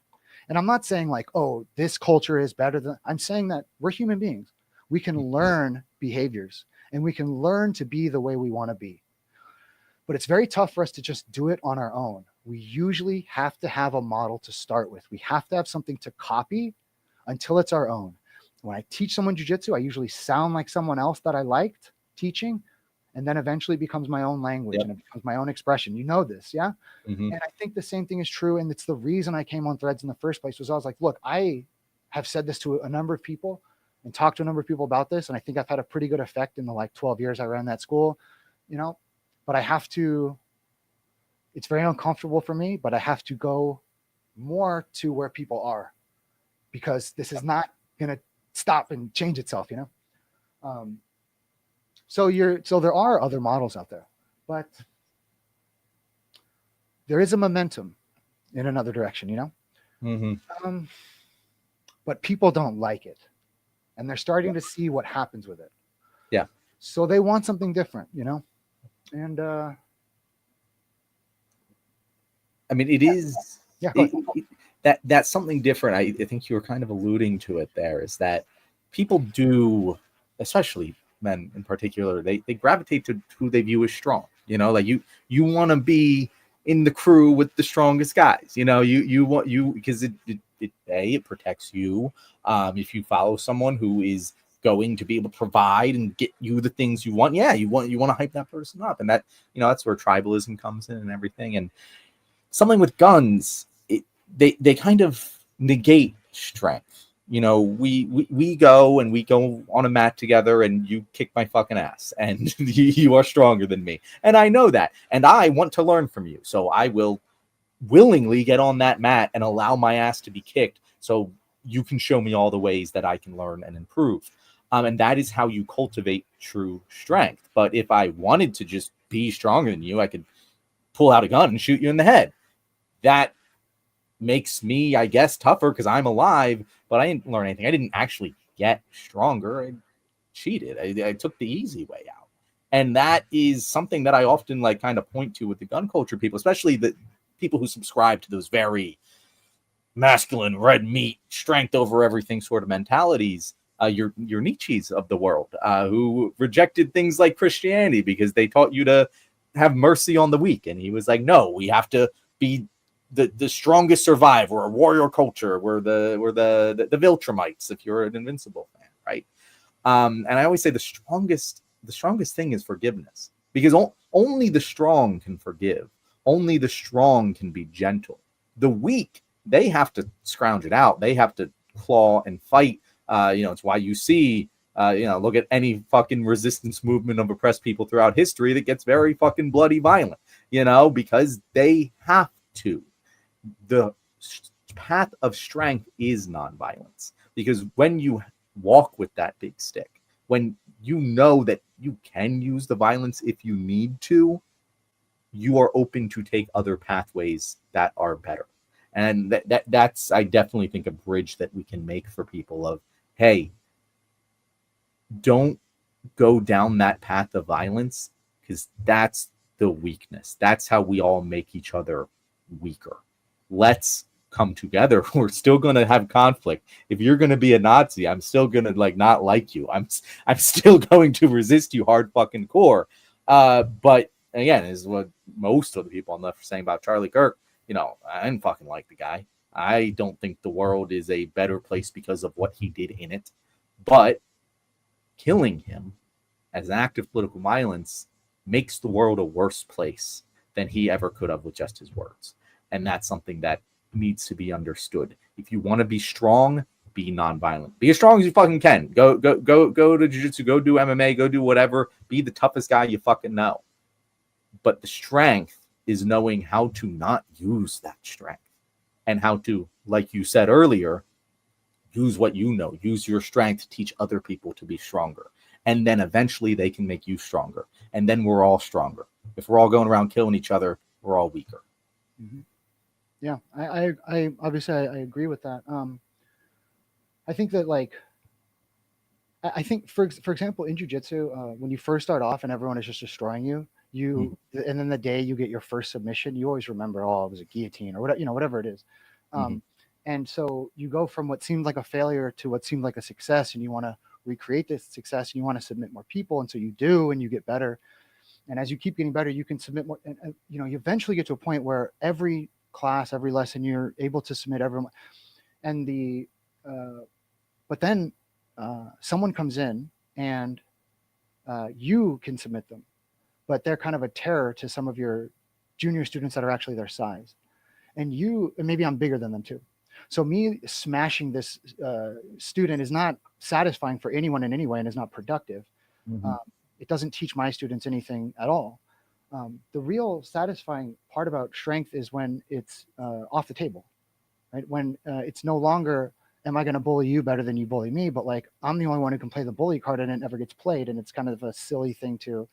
And I'm not saying like, oh, this culture is better than, I'm saying that we're human beings. We can learn behaviors and we can learn to be the way we want to be. But it's very tough for us to just do it on our own. We usually have to have a model to start with. We have to have something to copy until it's our own. When I teach someone jujitsu, I usually sound like someone else that I liked teaching, and then eventually becomes my own language and it becomes my own expression. You know this, yeah? And I think the same thing is true. And it's the reason I came on Threads in the first place was I was like, look, I have said this to a number of people and talked to a number of people about this. And I think I've had a pretty good effect in the like 12 years I ran that school, but I have to, it's very uncomfortable for me, but I have to go more to where people are, because this is not going to stop and change itself, So there are other models out there, but there is a momentum in another direction, but people don't like it, and they're starting to see what happens with it. Yeah. So they want something different, and I mean, it is that's something different. I think you were kind of alluding to it there, is that people do, especially men in particular, they gravitate to who they view as strong. Like you want to be in the crew with the strongest guys. You want because it protects you. If you follow someone who is going to be able to provide and get you the things you want, you want to hype that person up, and that that's where tribalism comes in and everything. And something with guns, they kind of negate strength. We go and we go on a mat together and you kick my fucking ass and you are stronger than me. And I know that. And I want to learn from you. So I will willingly get on that mat and allow my ass to be kicked so you can show me all the ways that I can learn and improve. And that is how you cultivate true strength. But if I wanted to just be stronger than you, I could pull out a gun and shoot you in the head. That makes me, I guess, tougher because I'm alive, but I didn't learn anything. I didn't actually get stronger. I cheated. I took the easy way out. And that is something that I often kind of point to with the gun culture people, especially the people who subscribe to those very masculine, red meat, strength over everything sort of mentalities. Your Nietzsche's of the world, who rejected things like Christianity because they taught you to have mercy on the weak. And he was like, no, we have to be the strongest survive. We're a warrior culture. We're the Viltrumites, if you're an Invincible fan, right? And I always say the strongest thing is forgiveness, because only the strong can forgive. Only the strong can be gentle. The weak, they have to scrounge it out. They have to claw and fight. It's why you see, look at any fucking resistance movement of oppressed people throughout history that gets very fucking bloody violent, because they have to. The path of strength is nonviolence, because when you walk with that big stick, when you know that you can use the violence if you need to, you are open to take other pathways that are better. And that's, I definitely think, a bridge that we can make for people of, hey, don't go down that path of violence, because that's the weakness. That's how we all make each other weaker. Let's come together. We're still going to have conflict. If you're going to be a Nazi, I'm still going to like not like you. I'm still going to resist you hard fucking core. But again, is what most of the people on the left are saying about Charlie Kirk. You know, I didn't fucking like the guy. I don't think the world is a better place because of what he did in it. But killing him as an act of political violence makes the world a worse place than he ever could have with just his words. And that's something that needs to be understood. If you want to be strong, be nonviolent. Be as strong as you fucking can. Go to jiu-jitsu, go do MMA, go do whatever. Be the toughest guy you fucking know. But the strength is knowing how to not use that strength, and how to, like you said earlier, use what you know. Use your strength to teach other people to be stronger. And then eventually they can make you stronger. And then we're all stronger. If we're all going around killing each other, we're all weaker. Mm-hmm. Yeah, I obviously I agree with that. I think that like I think for example in jujitsu, when you first start off and everyone is just destroying you, and then the day you get your first submission, you always remember, oh, it was a guillotine or whatever, whatever it is. And so you go from what seemed like a failure to what seemed like a success, and you want to recreate this success, and you want to submit more people, and so you do, and you get better. And as you keep getting better, you can submit more, and you eventually get to a point where every class, every lesson, you're able to submit everyone. And but then someone comes in and you can submit them, but they're kind of a terror to some of your junior students that are actually their size. And maybe I'm bigger than them too. So me smashing this student is not satisfying for anyone in any way, and is not productive. It doesn't teach my students anything at all. The real satisfying part about strength is when it's off the table, right? When it's no longer, am I going to bully you better than you bully me? But like, I'm the only one who can play the bully card, and it never gets played. And it's kind of a silly thing to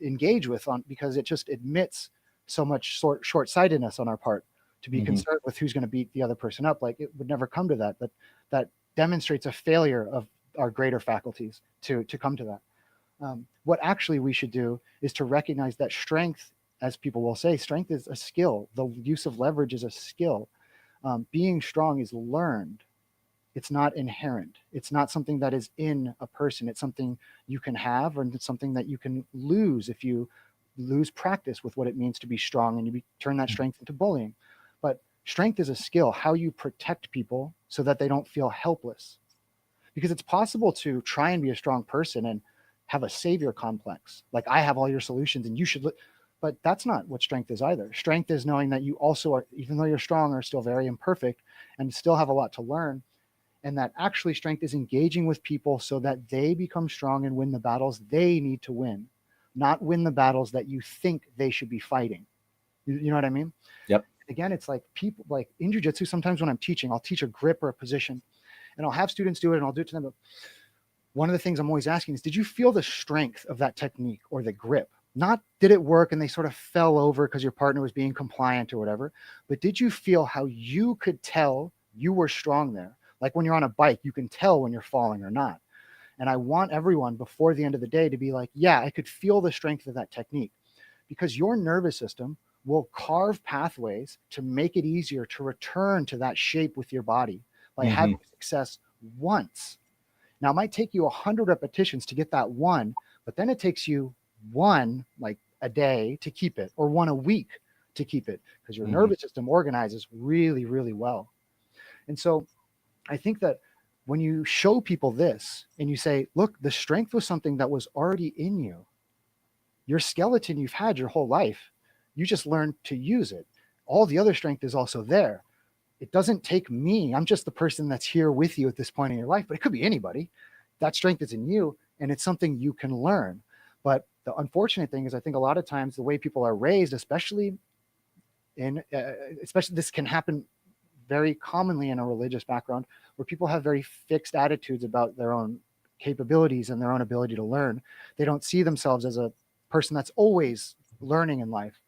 engage with, because it just admits so much short-sightedness on our part to be concerned with who's going to beat the other person up. Like, it would never come to that. But that demonstrates a failure of our greater faculties to come to that. What actually we should do is to recognize that strength, as people will say, strength is a skill. The use of leverage is a skill. Being strong is learned. It's not inherent. It's not something that is in a person. It's something you can have, or it's something that you can lose if you lose practice with what it means to be strong, and you turn that strength into bullying. But strength is a skill, how you protect people so that they don't feel helpless. Because it's possible to try and be a strong person and have a savior complex. Like, I have all your solutions and you should, but that's not what strength is either. Strength is knowing that you also are, even though you're strong, are still very imperfect and still have a lot to learn. And that actually strength is engaging with people so that they become strong and win the battles they need to win, not win the battles that you think they should be fighting. You know what I mean? Yep. Again, it's like people, like in jiu-jitsu, sometimes when I'm teaching, I'll teach a grip or a position, and I'll have students do it, and I'll do it to them. But one of the things I'm always asking is, did you feel the strength of that technique or the grip? Not did it work and they sort of fell over because your partner was being compliant or whatever, but did you feel how you could tell you were strong there? Like when you're on a bike, you can tell when you're falling or not. And I want everyone before the end of the day to be like, yeah, I could feel the strength of that technique, because your nervous system will carve pathways to make it easier to return to that shape with your body by having success once. Now, it might take you 100 repetitions to get that one, but then it takes you one, like a day to keep it, or one a week to keep it, because your nervous system organizes really, really well. And so I think that when you show people this and you say, look, the strength was something that was already in you. Your skeleton you've had your whole life. You just learned to use it. All the other strength is also there. It doesn't take me. I'm just the person that's here with you at this point in your life, but it could be anybody. That strength is in you, and it's something you can learn. But the unfortunate thing is, I think a lot of times the way people are raised, especially this can happen very commonly in a religious background, where people have very fixed attitudes about their own capabilities and their own ability to learn. They don't see themselves as a person that's always learning in life.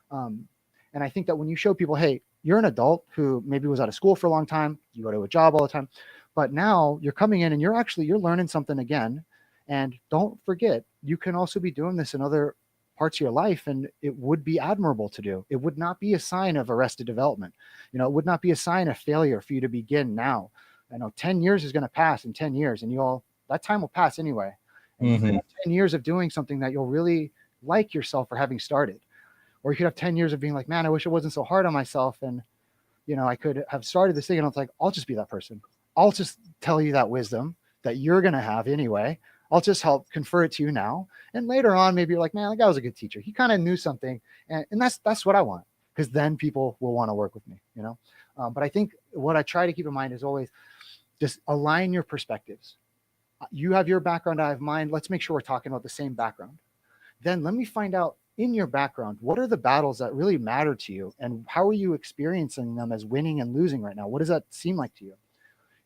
And I think that when you show people, hey, you're an adult who maybe was out of school for a long time, you go to a job all the time, but now you're coming in and you're learning something again. And don't forget, you can also be doing this in other parts of your life, and it would be admirable to do. It would not be a sign of arrested development. It would not be a sign of failure for you to begin now. I know 10 years is going to pass in 10 years, and that time will pass anyway. And you could have 10 years of doing something that you'll really like yourself for having started. Or you could have 10 years of being like, man, I wish it wasn't so hard on myself. And, I could have started this thing. And I was like, I'll just be that person. I'll just tell you that wisdom that you're going to have anyway. I'll just help confer it to you now. And later on, maybe you're like, man, that guy was a good teacher. He kind of knew something. And that's what I want, because then people will want to work with me, But I think what I try to keep in mind is always just align your perspectives. You have your background, I have mine. Let's make sure we're talking about the same background. Then let me find out in your background, what are the battles that really matter to you? And how are you experiencing them as winning and losing right now? What does that seem like to you?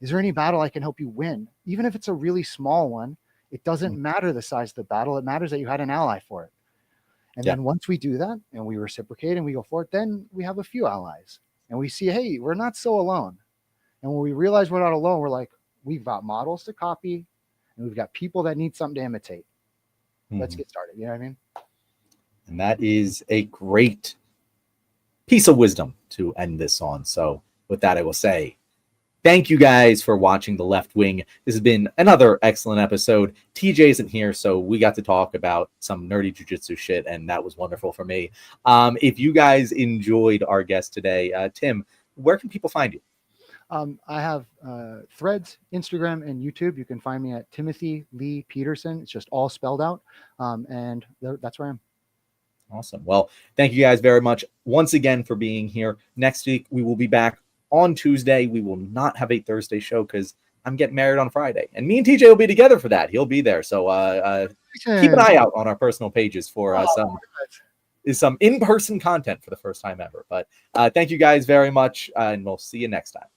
Is there any battle I can help you win? Even if it's a really small one, it doesn't matter the size of the battle. It matters that you had an ally for it. And then once we do that and we reciprocate and we go for it, then we have a few allies and we see, hey, we're not so alone. And when we realize we're not alone, we're like, we've got models to copy and we've got people that need something to imitate. Let's get started. You know what I mean? And that is a great piece of wisdom to end this on. So with that, I will say, thank you guys for watching The Left Wing. This has been another excellent episode. TJ isn't here, so we got to talk about some nerdy jiu-jitsu shit, and that was wonderful for me. If you guys enjoyed our guest today, Tim, where can people find you? I have Threads, Instagram, and YouTube. You can find me at Timothy Lee Peterson. It's just all spelled out, and that's where I am. Awesome. Well, thank you guys very much once again for being here. Next week, we will be back on Tuesday. We will not have a Thursday show because I'm getting married on Friday. And me and TJ will be together for that. He'll be there. So keep an eye out on our personal pages for some in-person content for the first time ever. But thank you guys very much, and we'll see you next time.